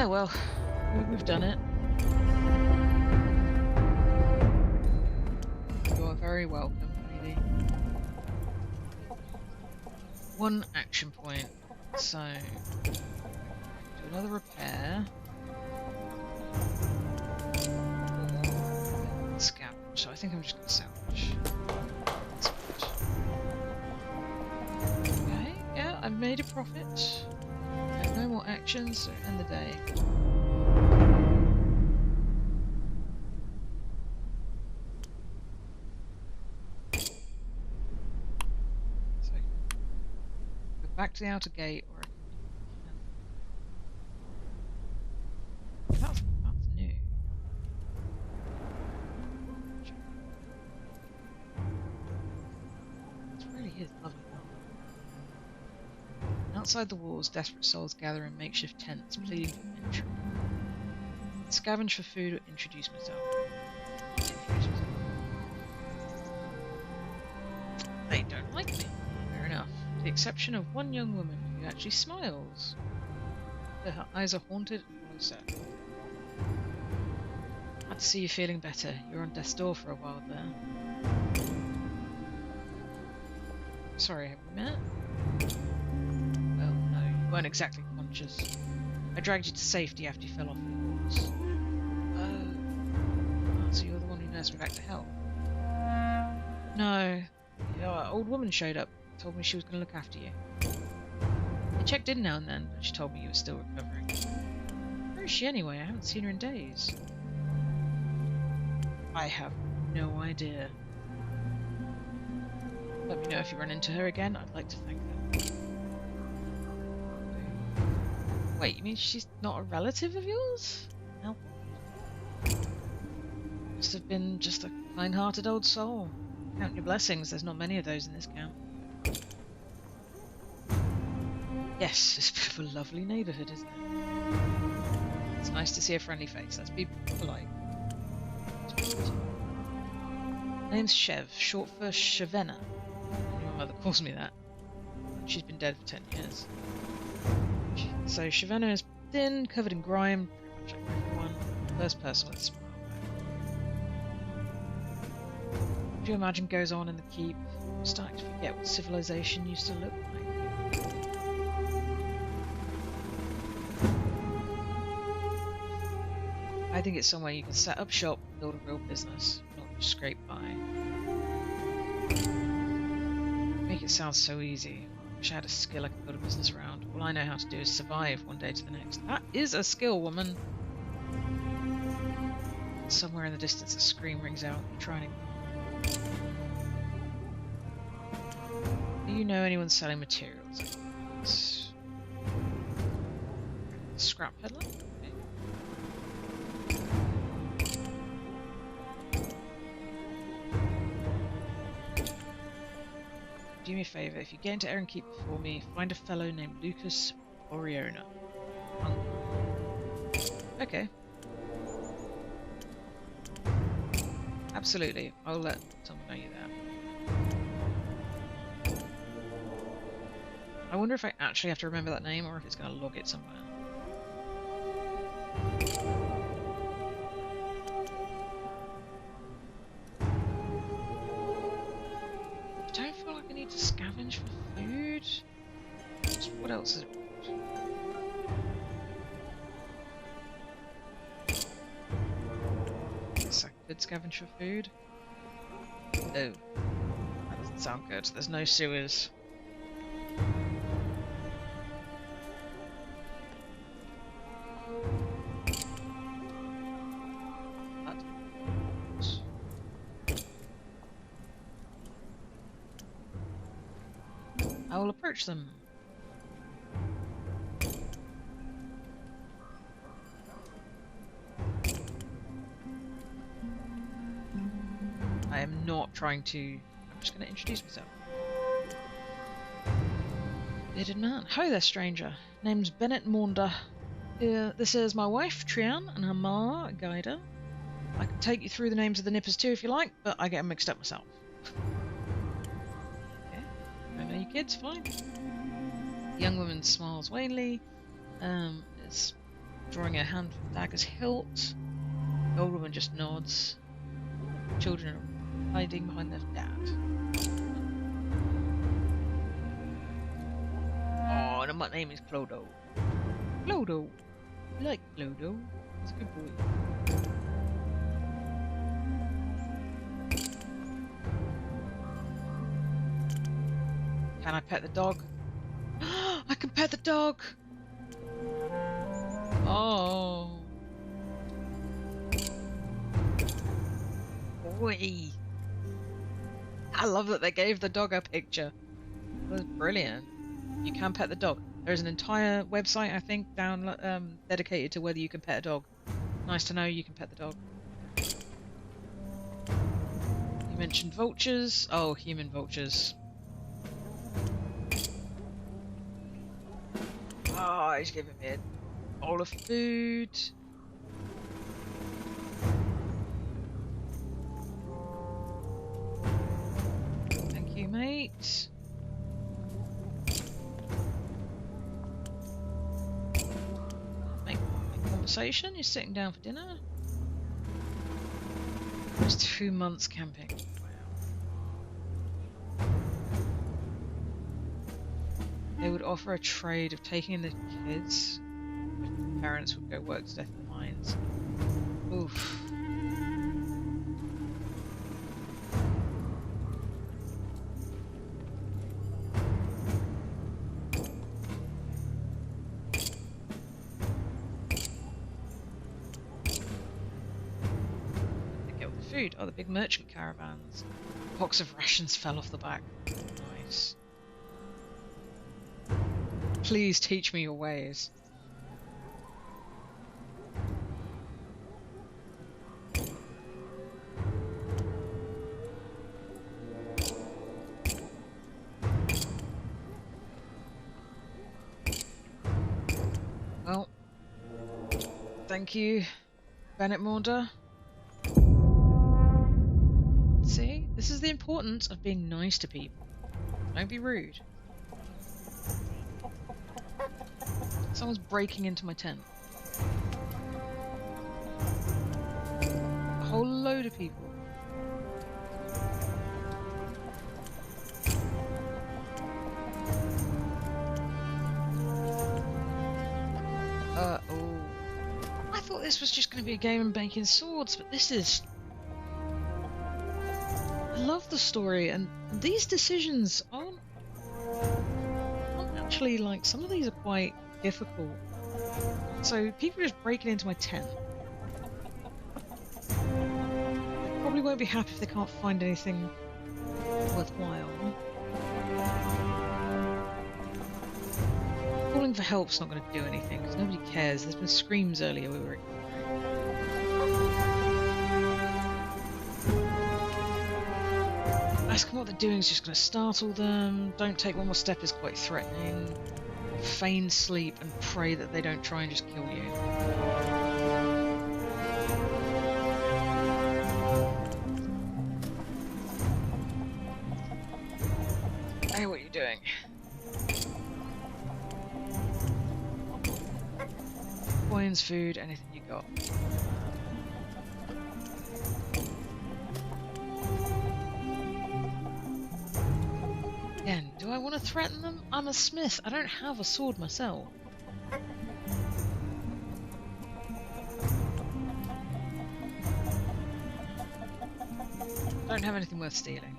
Oh well, we've done it. You are very welcome, lady. One action point. So, do another repair. Scavenge. So I think I'm just going to salvage. Okay, yeah, I've made a profit. No more actions, so end the day. So I can go back to the outer gate, or I can. That's new. It really is lovely. Outside the walls, desperate souls gather in makeshift tents, pleading for entry. Scavenge for food or introduce myself. They don't like me. Fair enough. With the exception of one young woman who actually smiles. Her eyes are haunted and hollow set. Glad to see you feeling better. You were on death's door for a while there. Sorry, have we met? Well, no, you weren't exactly conscious. I dragged you to safety after you fell off the horse. Oh, so you're the one who nursed me back to health? No. Your old woman showed up, told me she was going to look after you. I checked in now and then, but she told me you were still recovering. Where is she anyway? I haven't seen her in days. I have no idea. Let me know if you run into her again. I'd like to thank her. Wait, you mean she's not a relative of yours? No. Must have been just a kind-hearted old soul. Count your blessings, there's not many of those in this camp. Yes, it's a bit of a lovely neighbourhood, isn't it? It's nice to see a friendly face. Let's be polite. Name's Chev, short for Chevenna. My mother calls me that. She's been dead for 10 years. So Chevenna is thin, covered in grime, pretty much like everyone. First person with a smile. What do you imagine goes on in the keep? I'm starting to forget what civilization used to look like. I think it's somewhere you can set up shop and build a real business, not just scrape by. Make it sound so easy. I wish I had a skill I could build a business around. All I know how to do is survive one day to the next. That is a skill, woman! Somewhere in the distance a scream rings out. You're trying to... Do you know anyone selling materials? Scrap peddler? Do me a favour, if you get into Erin Keep before me, find a fellow named Lucas Oriona. Okay. Absolutely, I'll let someone know you there. I wonder if I actually have to remember that name or if it's going to log it somewhere. I don't feel like I need to scavenge for food. What else is it? Guess I could scavenge for food. Oh, that doesn't sound good. There's no sewers. I will approach them. I am not trying to... I'm just going to introduce myself. Bearded man. Hi there, stranger. Name's Bennett Maunder. This is my wife, Trian, and her ma, Guida. I can take you through the names of the nippers too if you like, but I get them mixed up myself. Okay. I know you kids, fine. The young woman smiles wanly. It's drawing her hand from dagger's hilt. The old woman just nods. Children are hiding behind their dad. Oh, and my name is Clodo. Clodo. I like Clodo. He's a good boy. Can I pet the dog? I can pet the dog! Oh. Boy. I love that they gave the dog a picture. That was brilliant. You can pet the dog. There's an entire website, I think, dedicated to whether you can pet a dog. Nice to know you can pet the dog. You mentioned vultures. Oh, human vultures. Oh, he's giving me a bowl of food. Thank you, mate. Make conversation. You're sitting down for dinner. It's 2 months camping. They would offer a trade of taking in the kids if the parents would go work to death in the mines. Oof. They get all the food. Oh, the big merchant caravans. A box of rations fell off the back. Nice. Please teach me your ways. Well, thank you, Bennett Maunder. See, this is the importance of being nice to people. Don't be rude. Someone's breaking into my tent. A whole load of people. Oh. I thought this was just going to be a game of making swords, but this is... I love the story, and these decisions aren't actually, like, some of these are quite difficult. So people are just breaking into my tent. They probably won't be happy if they can't find anything worthwhile. Calling for help's not going to do anything because nobody cares. There's been screams earlier we were ignoring. Asking what they're doing is just going to startle them. Don't take one more step is quite threatening. Feign sleep and pray that they don't try and just kill you. Hey, what are you doing? Coins, food, anything you got. Again, do I want to threaten them? I'm a smith. I don't have a sword myself. Don't have anything worth stealing.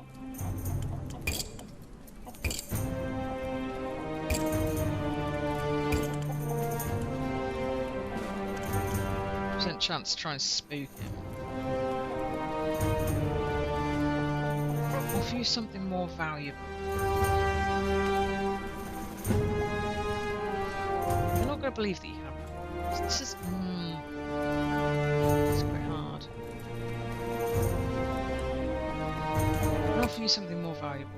Percent chance to try and spook him. Offer you something more valuable. You're not going to believe that you have that. This is... It's quite hard. I'll offer you something more valuable.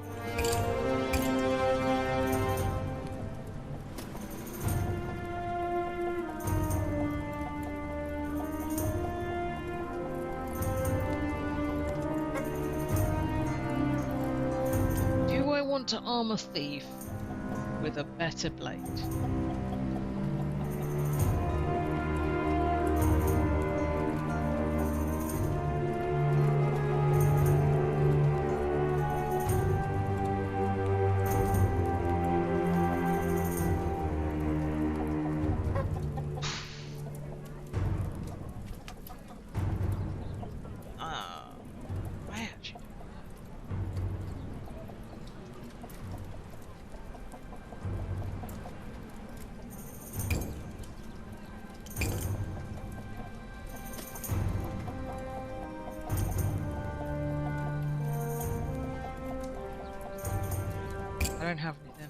To arm a thief with a better blade. I don't have anything.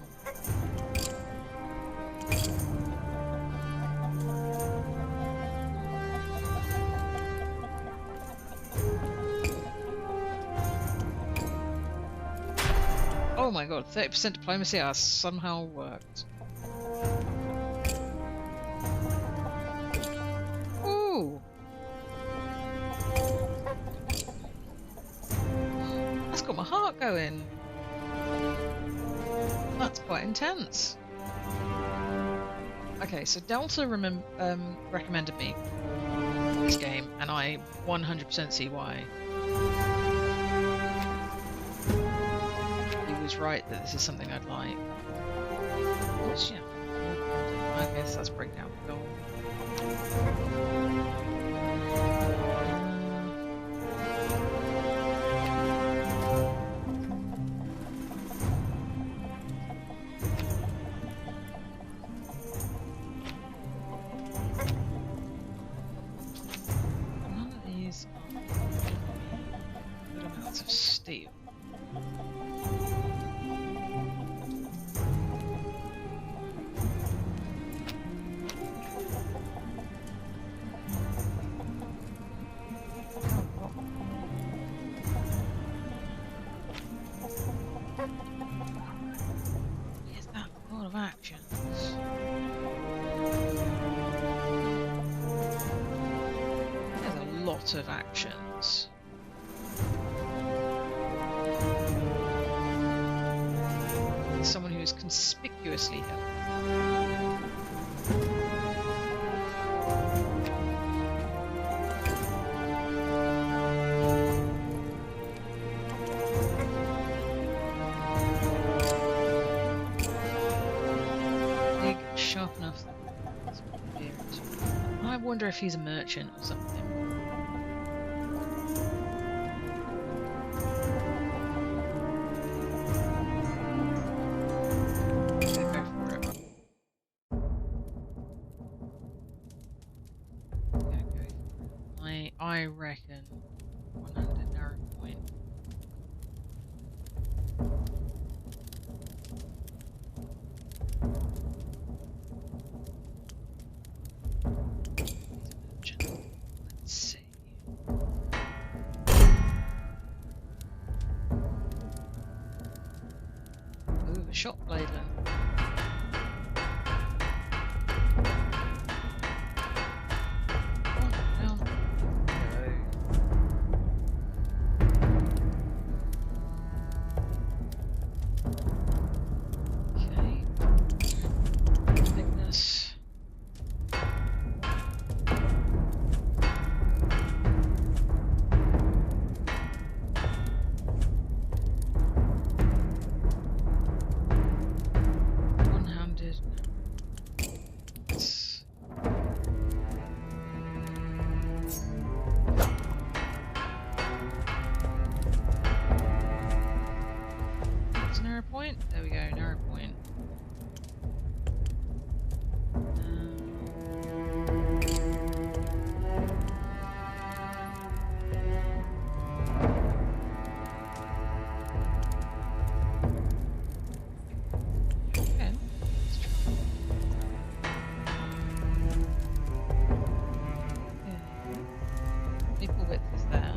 Oh my god, 30% diplomacy has somehow worked. Ooh! That's got my heart going. That's quite intense. Okay, so Delta recommended me this game, and I 100% see why. He was right that this is something I'd like. Which, yeah, I guess that's breakdown goal. None of these are good amounts of steel. Is that a lot of actions? There's a lot of actions. Someone who is conspicuously helpful. Big, sharp enough. I wonder if he's a merchant or something. I reckon 100 narrow point. Let's see. Ooh, a shot bladeland. Point? There we go, narrow point. Okay. Let's try. Yeah. Equal width is there.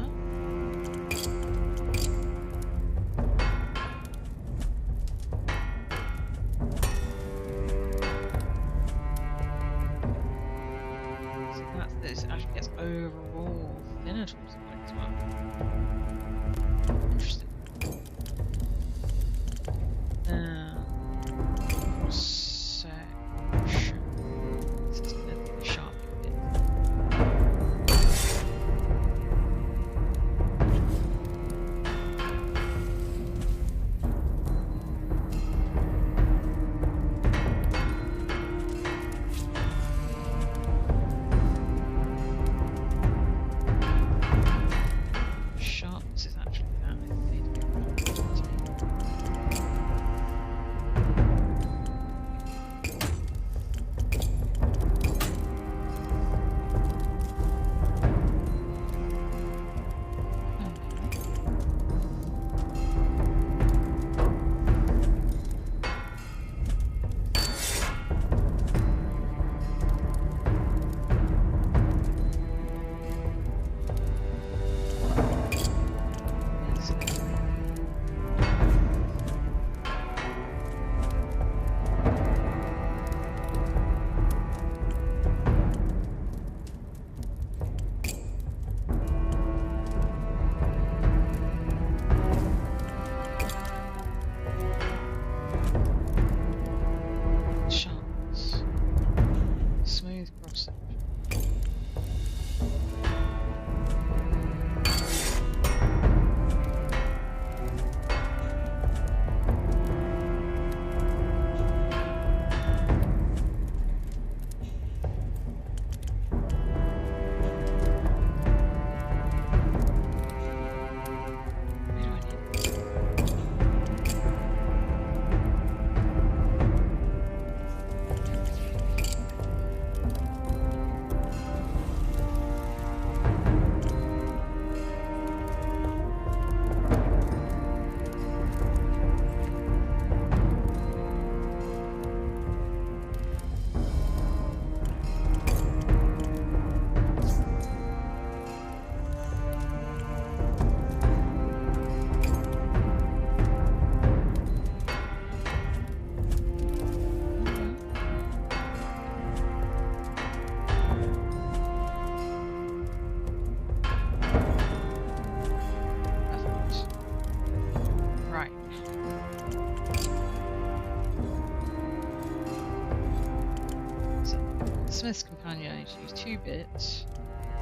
Smith's companion, I need to use 2 bits.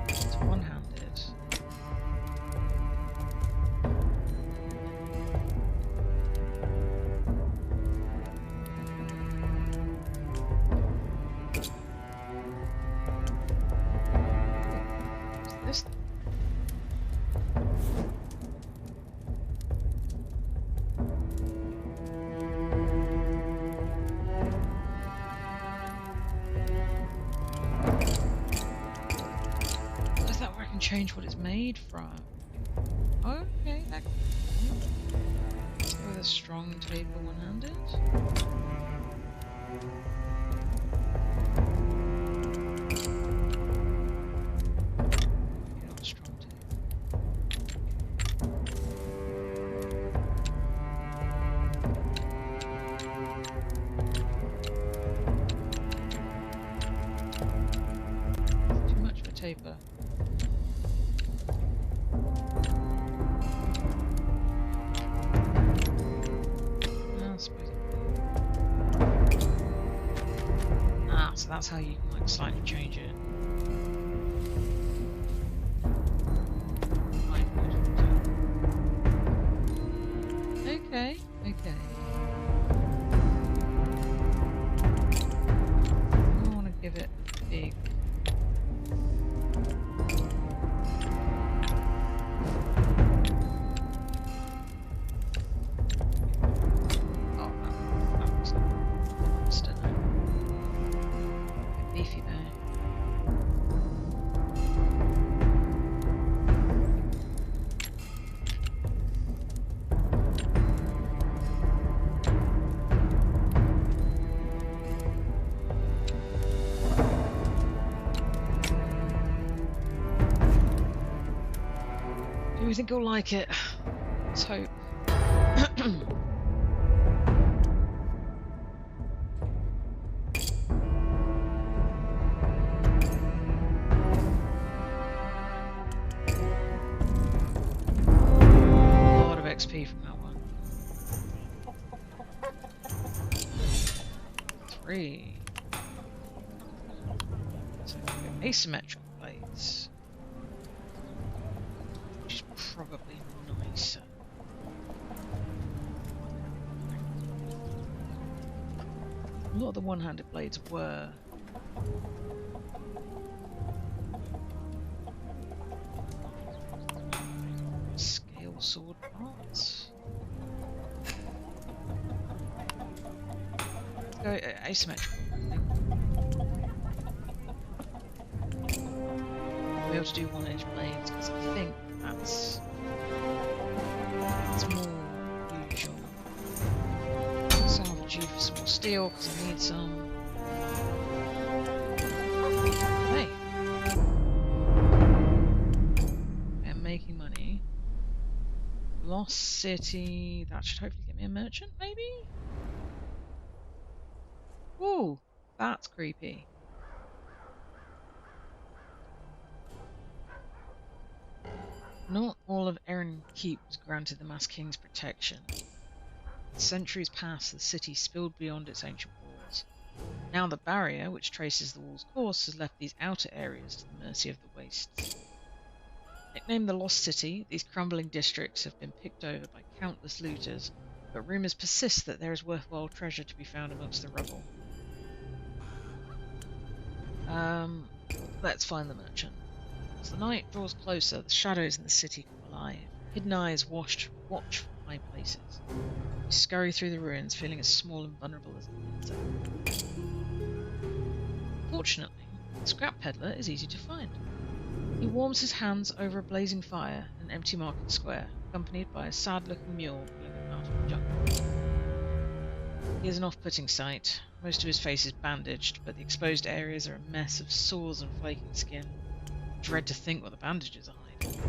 It's one-handed. What's this? Is that where I can change what it's made from? Okay, that let's go with a strong taper one-handed. Maybe not a strong taper. Too much of a taper. So that's how you can like slightly change it. Okay, okay. I want to give it a big. Oh, that looks nice, doesn't it? Beefy there. Do we think he'll like it? Let's hope. XP from that one. 3. So asymmetrical blades, which is probably nicer. A lot of the one-handed blades were. Sword parts. Let's go asymmetrical, I think. I'll be able to do one-edge blades because I think that's more usual. So I'll due for some more steel because I need some. Hey, I'm making money. Lost City, that should hopefully get me a merchant, maybe? Ooh, that's creepy. Not all of Erin Keep was granted the Masked King's protection. Centuries past, the city spilled beyond its ancient walls. Now the barrier, which traces the wall's course, has left these outer areas to the mercy of the wastes. Nicknamed the Lost City, these crumbling districts have been picked over by countless looters, but rumours persist that there is worthwhile treasure to be found amongst the rubble. Let's find the merchant. As the night draws closer, the shadows in the city come alive. Hidden eyes watch from high places. You scurry through the ruins, feeling as small and vulnerable as the insect. Fortunately, the scrap peddler is easy to find. He warms his hands over a blazing fire in an empty market square, accompanied by a sad-looking mule pulling him out of the jungle. He is an off-putting sight. Most of his face is bandaged, but the exposed areas are a mess of sores and flaking skin. Dread to think what the bandages are hiding.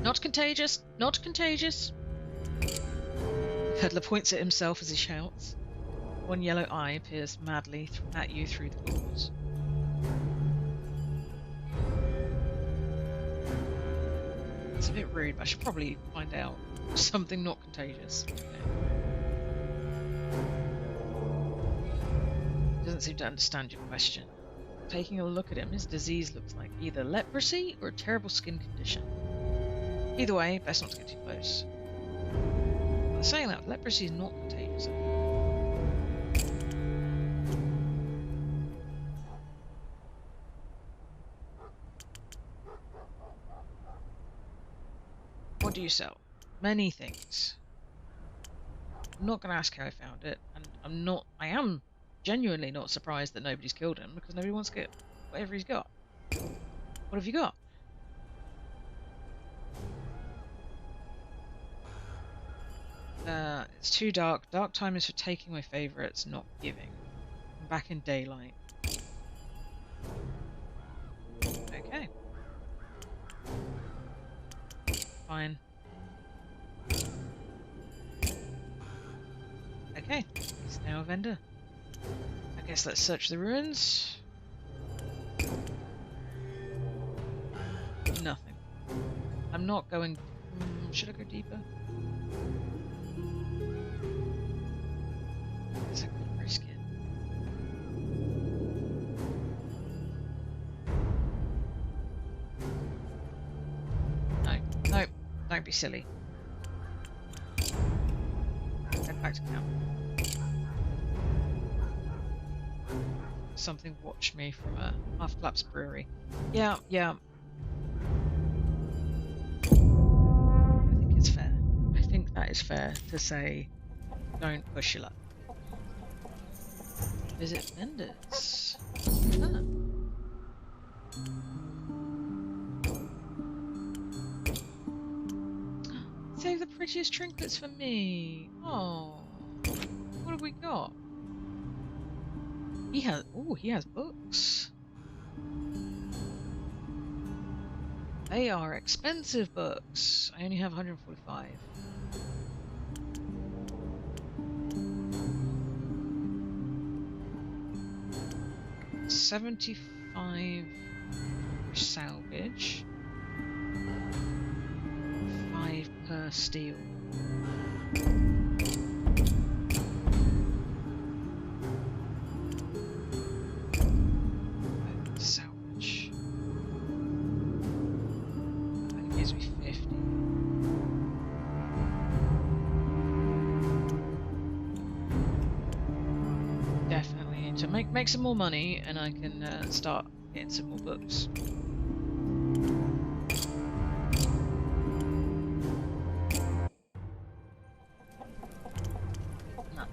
Not contagious! Not contagious! The peddler points at himself as he shouts. One yellow eye peers madly at you through the gauze. It's a bit rude, but I should probably find out something not contagious. Okay. Doesn't seem to understand your question. Taking a look at him, his disease looks like either leprosy or a terrible skin condition. Either way, best not to get too close. But saying that, leprosy is not contagious. What do you sell? Many things. I'm not going to ask how I found it, and I am genuinely not surprised that nobody's killed him, because nobody wants to get whatever he's got. What have you got? It's too dark. Dark time is for taking my favourites, not giving. I'm back in daylight. Okay. Fine. Okay, he's now a vendor. I guess let's search the ruins. Nothing. I'm not going... should I go deeper? It's a good risk it. No, don't be silly. Head back to camp. Something watched me from a half-collapsed brewery. Yeah. I think it's fair. I think that is fair to say, don't push your luck. Visit vendors. Huh. Save the prettiest trinkets for me. Oh, what have we got? He has books. They are expensive books. I only have 145. $75 salvage. 5 per steel. Salvage. That gives me 50. Definitely need to make some more money, and I can start getting some more books.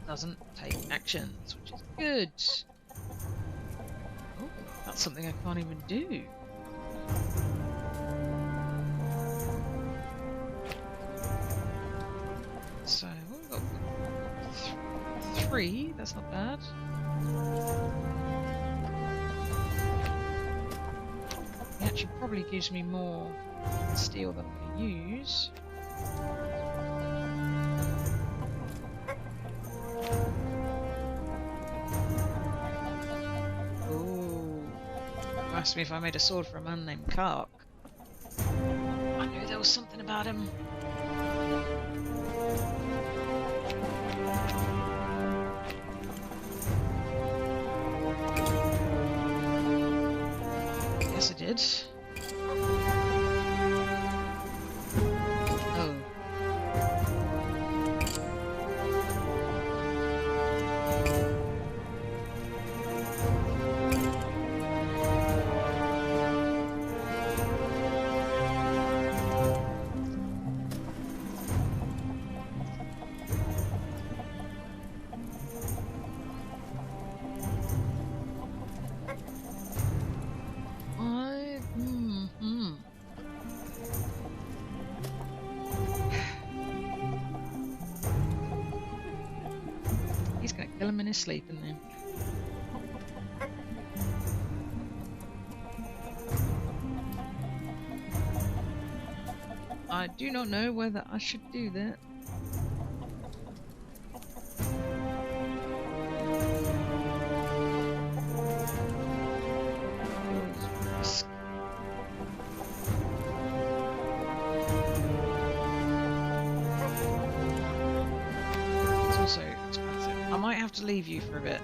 Doesn't take actions, which is good. Oh, that's something I can't even do. So, what have we got? 3, that's not bad. It actually probably gives me more steel than I'm going to use. Asked me if I made a sword for a man named Kark. I knew there was something about him. Yes, I did. Oh. He's gonna kill him in his sleep, isn't he? I do not know whether I should do that. It's also expensive. I might have to leave you for a bit.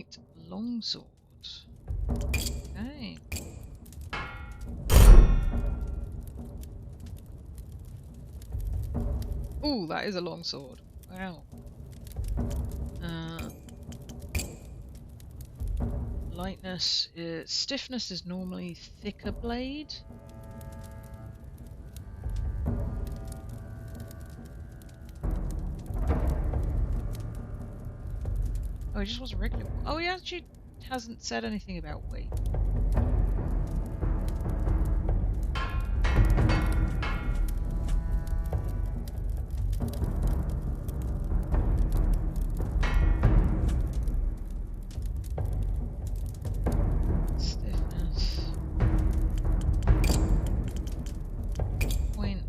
light longsword. Okay. Ooh, that is a longsword. Wow. Lightness is... Stiffness is normally thicker blade. Oh, he just wants a regular... Oh, he actually hasn't said anything about weight. Stiffness. Point.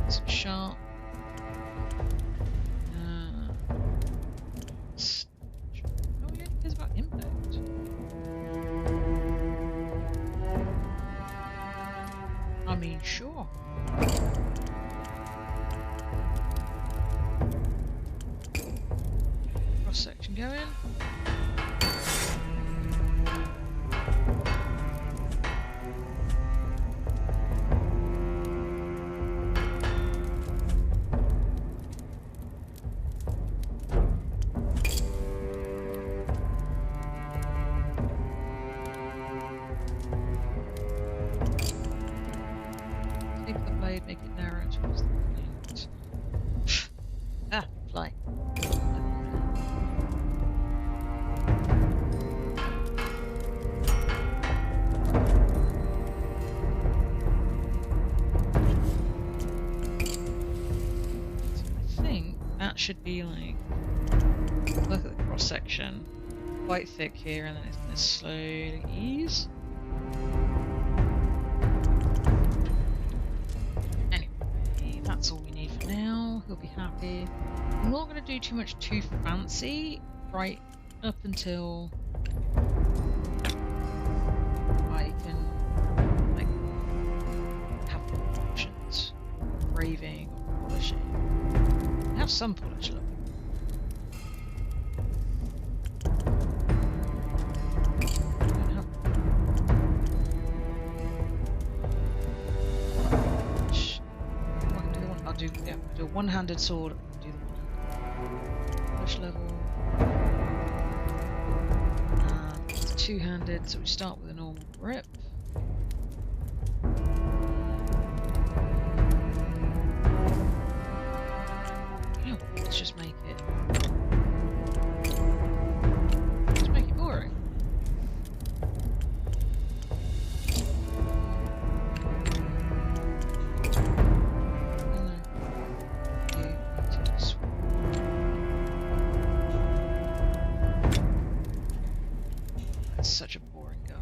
It's sharp. Oh, yeah, he cares about impact. I mean, sure. Cross section going. Take the blade, make it narrow towards the point. Ah, fly. That should be like, look at the cross section, quite thick here, and then it's going to slowly ease. Anyway, that's all we need for now. He'll be happy. I'm not going to do too much too fancy right up until I can like have options, engraving or polishing. Have some polish look. I'll do a one-handed sword. Do the one-handed polish level. It's two-handed, so we start with a normal grip. Let's just make it boring. That's such a boring goal.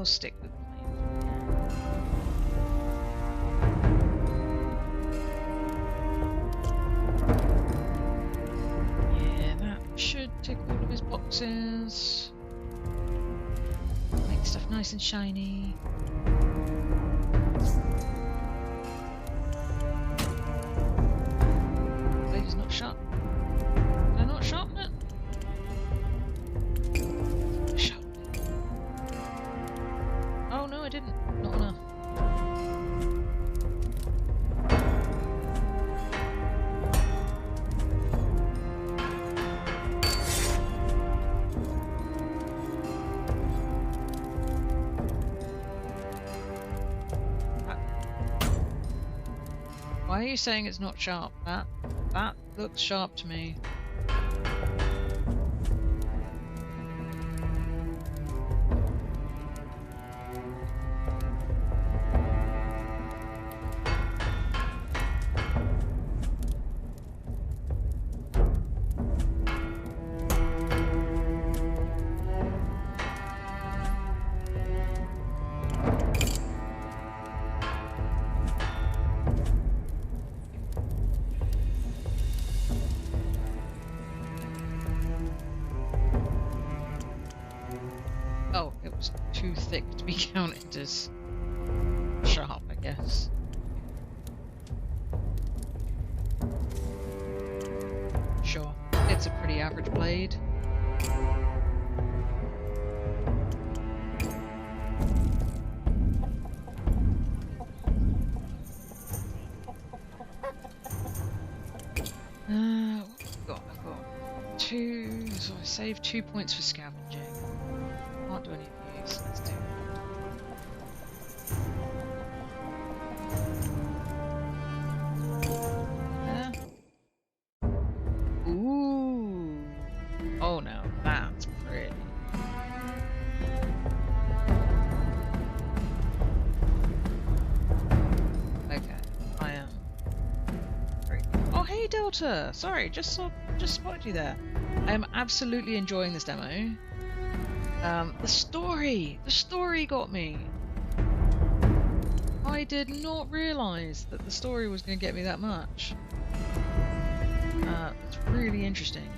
Stick with yeah, that should tick all of his boxes. Make stuff nice and shiny. Blade is not sharp. Did I not sharpen it? Oh no, I didn't. Not enough. Why are you saying it's not sharp? That looks sharp to me. Oh, it was too thick to be counted as sharp, I guess. Sure, it's a pretty average blade. What have we got? I've got 2, so I saved 2 points for scavenging. Can't do any of these. Let's do that. Ooh. Oh no, that's pretty. Okay, I am. Great. Oh hey Delta! Sorry, just spotted you there. I am absolutely enjoying this demo. The story got me. I did not realise that the story was going to get me that much. It's really interesting.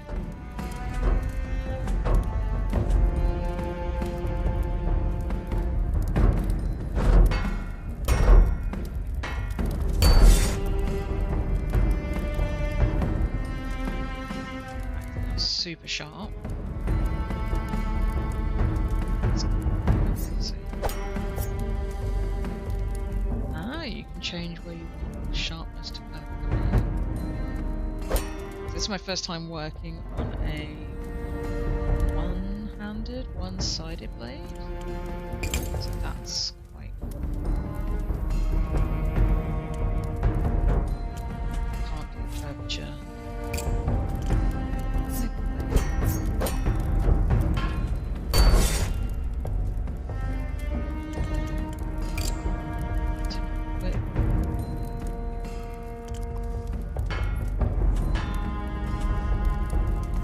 Super sharp. You can change where you want the sharpness to go. This is my first time working on a one-handed, one-sided blade, so that's quite cool. Can't do curvature.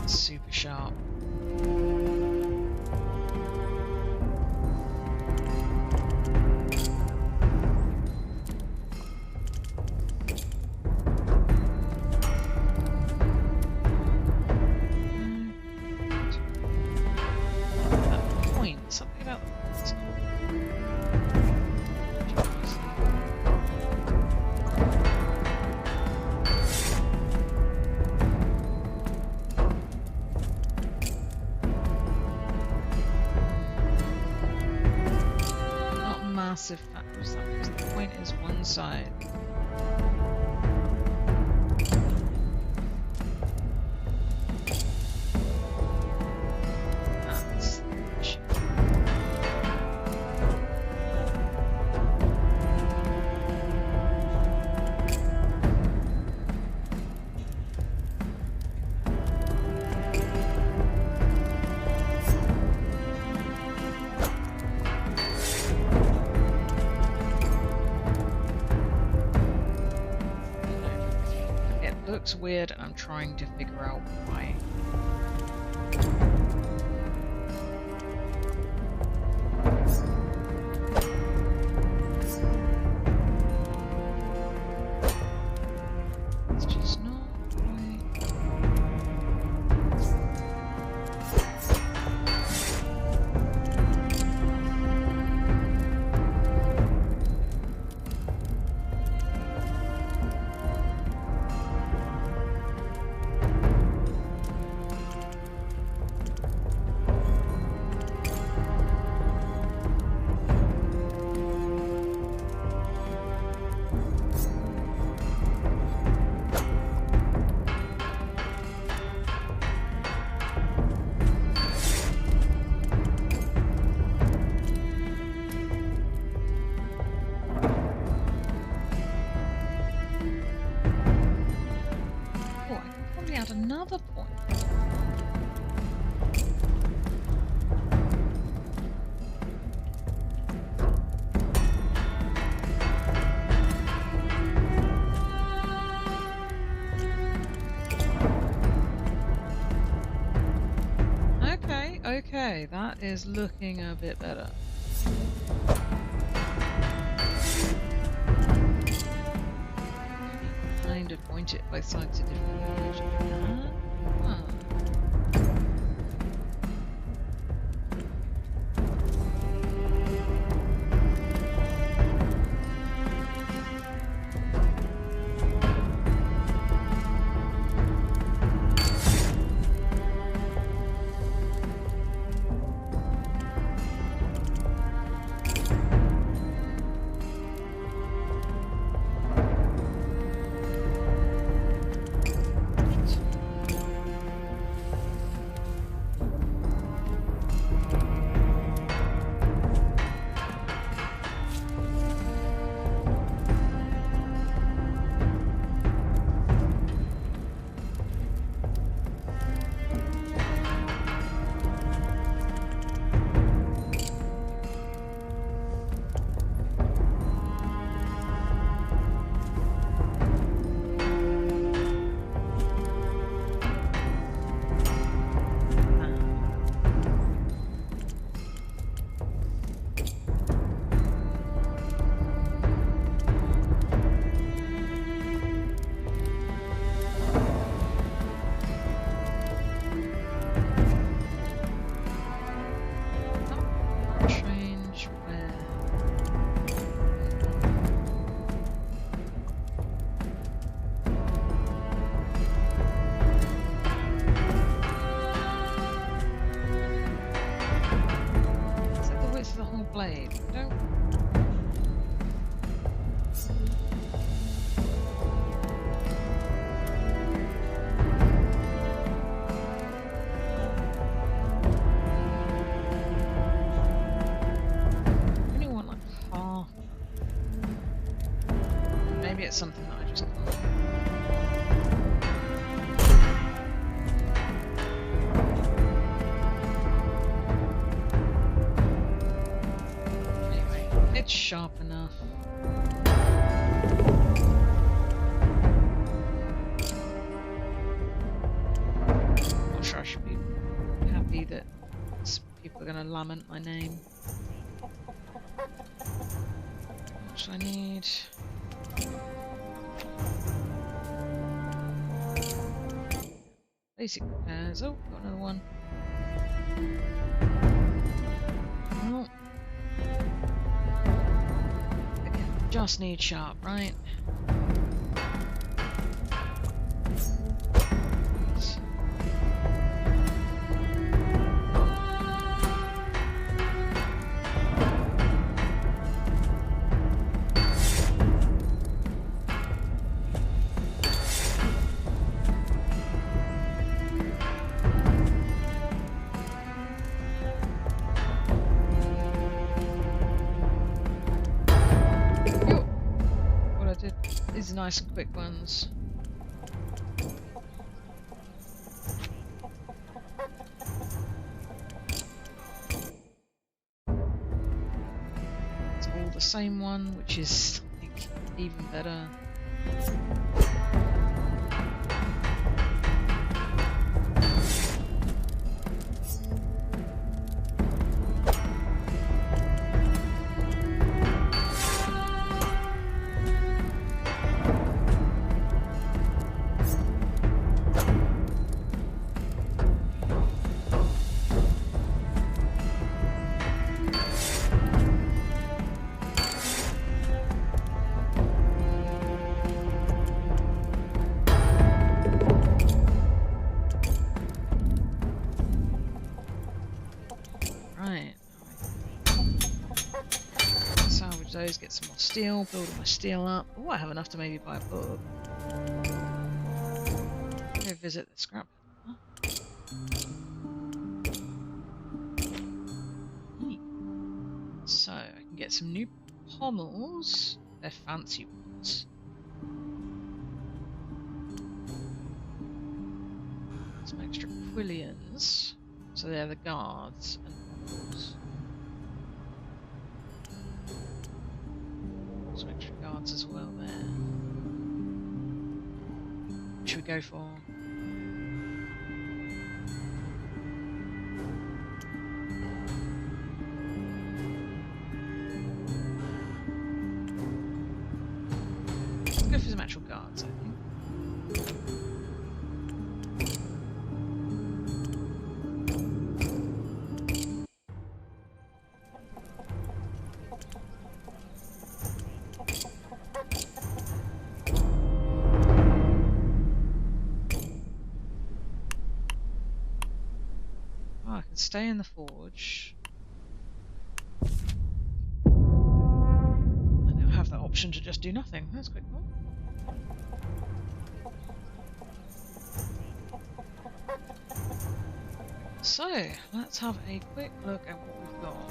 Super sharp. That point, something about the point's not. Massive factors that because the point is one side. That's the issue. Looks weird and I'm trying to figure out why. It's just not right. Another point. Okay, that is looking a bit better. Kind of point it both sides of different directions. get something that I just can't. Anyway, it's sharp enough. Not sure I should be happy that people are going to lament my name. What should I need? Basic repairs. Oh, got another one. Oh. Okay, just need sharp, right? These are nice and quick ones. It's all the same one, which is, I think, even better. Those, get some more steel, build all my steel up. Oh, I have enough to maybe buy a book. Go visit the scrap. Huh? So I can get some new pommels. They're fancy ones. Some extra quillions. So they're the guards and pommels. Some extra guards as well there. What should we go for? Let's go for some actual guards, I think. Stay in the forge. I now have the option to just do nothing. That's quite cool. So, let's have a quick look at what we've got.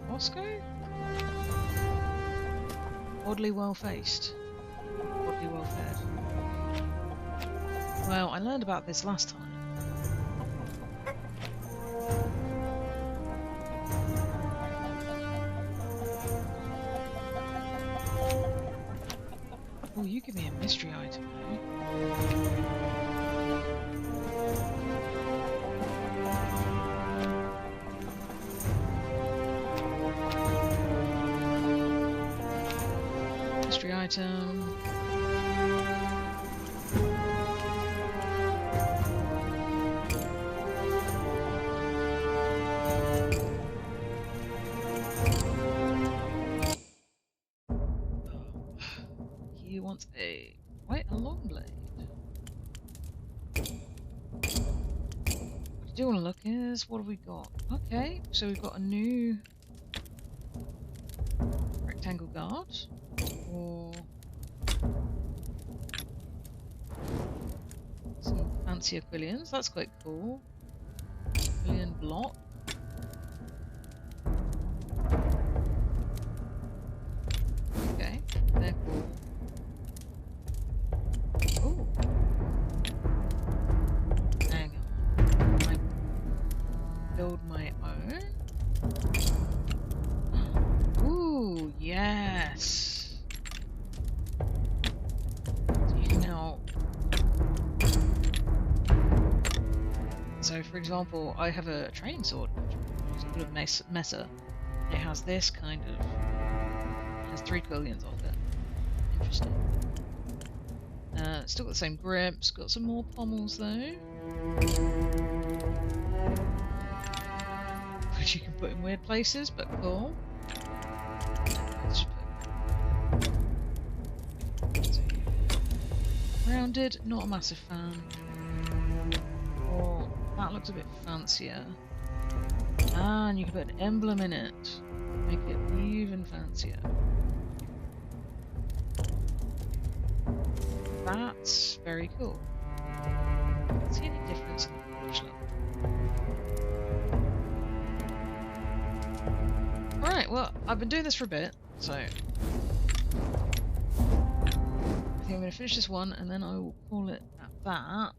Moscow? Oddly well faced. Oddly well fed. Well, I learned about this last time. Oh, you give me a mystery item, eh? Item. He wants quite a long blade. What I do want to look is, what have we got? Okay, so we've got a new rectangle guard. Or some fancier quillions. That's quite cool. Quillion block. Okay, they're cool. Ooh. Hang on. I build my own. Ooh, yes. So you can now. So, for example, I have a training sword, which is a bit of meta. It has this kind of. It has 3 quillions off it. Interesting. Still got the same grip. It's got some more pommels though, which you can put in weird places, but cool. Rounded, not a massive fan. Oh, that looks a bit fancier. Ah, and you can put an emblem in it, make it even fancier. That's very cool. Can't see any difference in the polish level. Alright, well, I've been doing this for a bit, so I think I'm going to finish this one and then I will call it at that.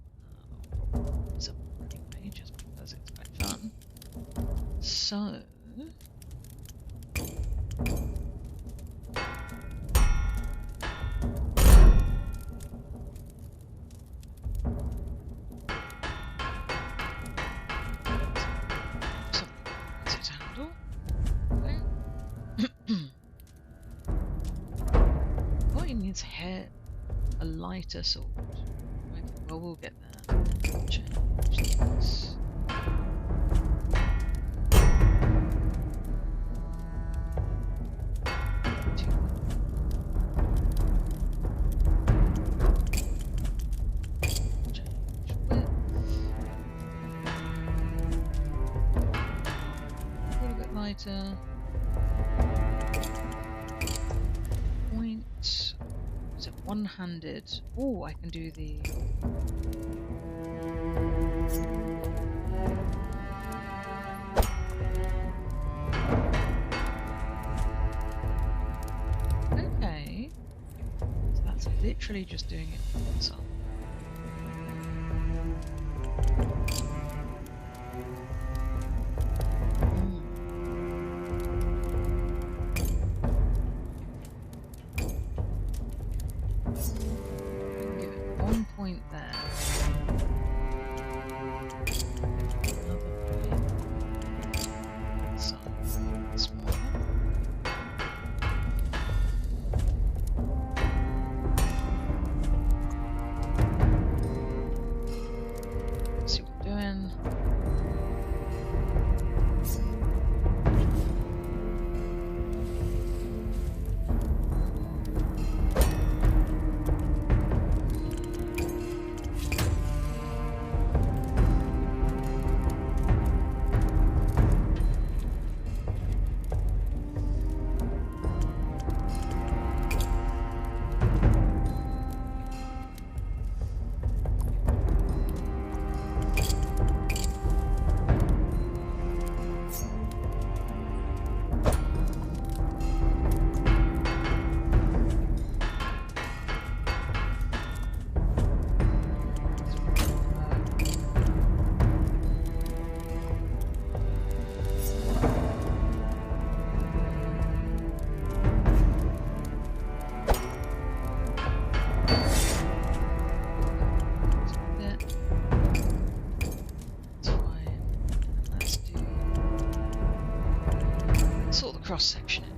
It's up anyway, just because it's quite fun. So. Its head, a lighter sword. Okay, well, we'll get there. Change this. Change width. A little bit lighter. Point. So one-handed. Oh, I can do the. Okay. So that's literally just doing it for myself. Point there. Another point. So smaller. See what we're doing. Cross section in.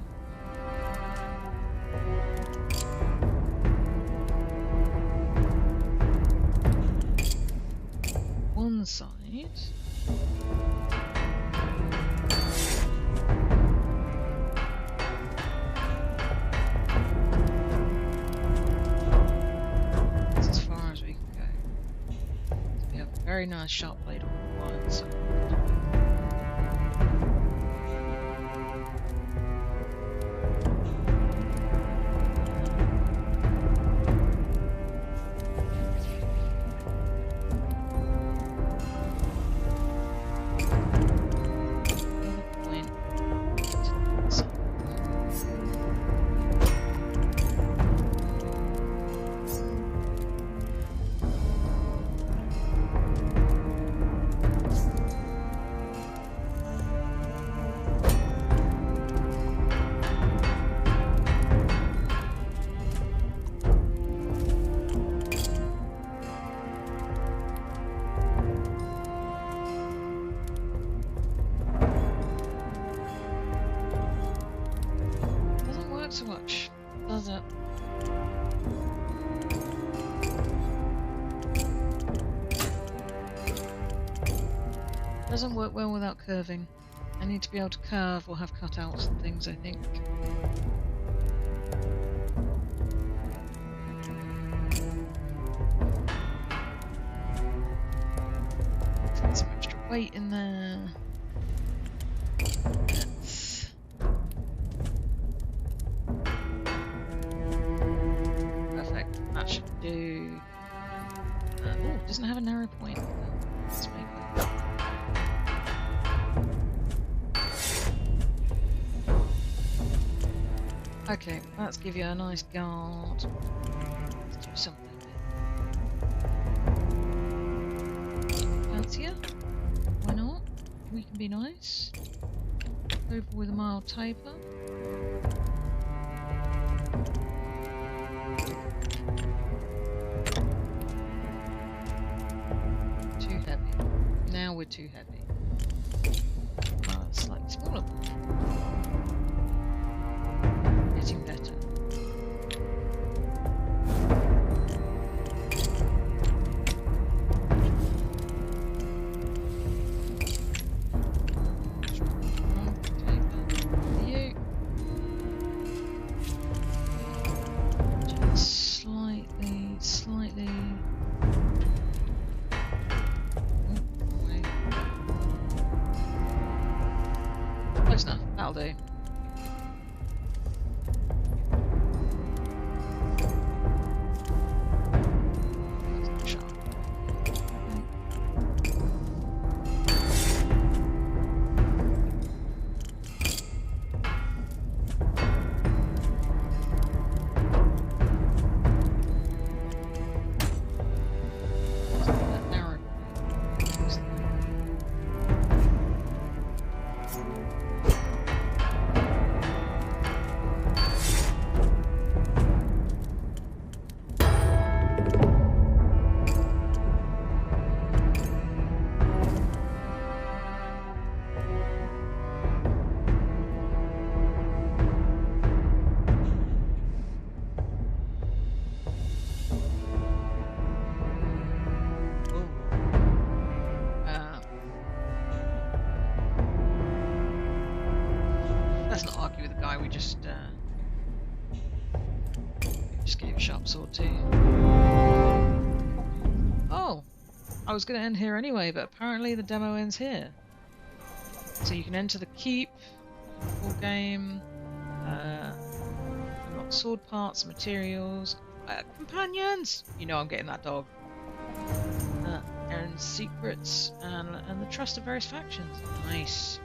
One side. That's as far as we can go. So we have a very nice sharp blade on one side. Does it? Doesn't work well without curving. I need to be able to curve or have cutouts and things, I think. Get some extra weight in there. Perfect. That should do. Oh, it doesn't have a narrow point. Let's make it. Okay, let's give you a nice guard. Let's do something fancier. Why not? We can be nice. Over with a mild taper. Too heavy. Now we're too heavy. Slightly smaller. Getting better. Slightly. Close enough. That'll do. Let's not argue with the guy we just gave a sharp sword to. Oh, I was going to end here anyway, but apparently the demo ends here. So you can enter the keep, full game, unlock sword parts, materials, companions. You know I'm getting that dog. And secrets and the trust of various factions. Nice.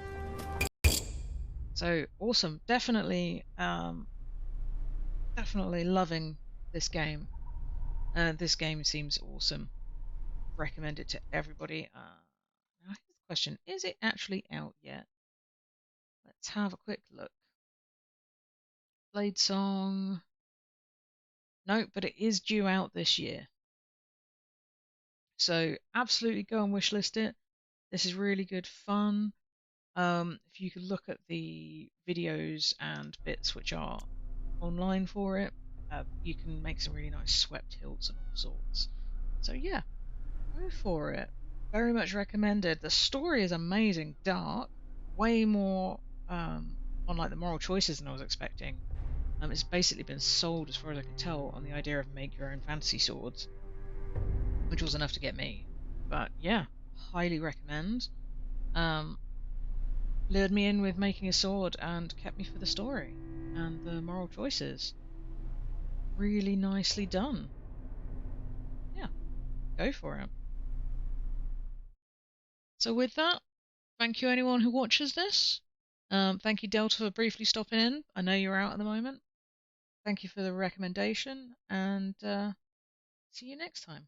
So awesome. Definitely loving this game. This game seems awesome. Recommend it to everybody. Now here's the question: is it actually out yet? Let's have a quick look. Bladesong. No, but it is due out this year. So absolutely go and wishlist it. This is really good fun. If you could look at the videos and bits which are online for it, you can make some really nice swept hilts and all sorts. So yeah, go for it. Very much recommended. The story is amazing, dark, way more on like the moral choices than I was expecting. It's basically been sold, as far as I can tell, on the idea of make your own fantasy swords, which was enough to get me. But yeah, highly recommend. Lured me in with making a sword and kept me for the story and the moral choices. Really nicely done. Yeah, go for it. So with that, thank you anyone who watches this. Thank you Delta for briefly stopping in. I know you're out at the moment. Thank you for the recommendation, and see you next time.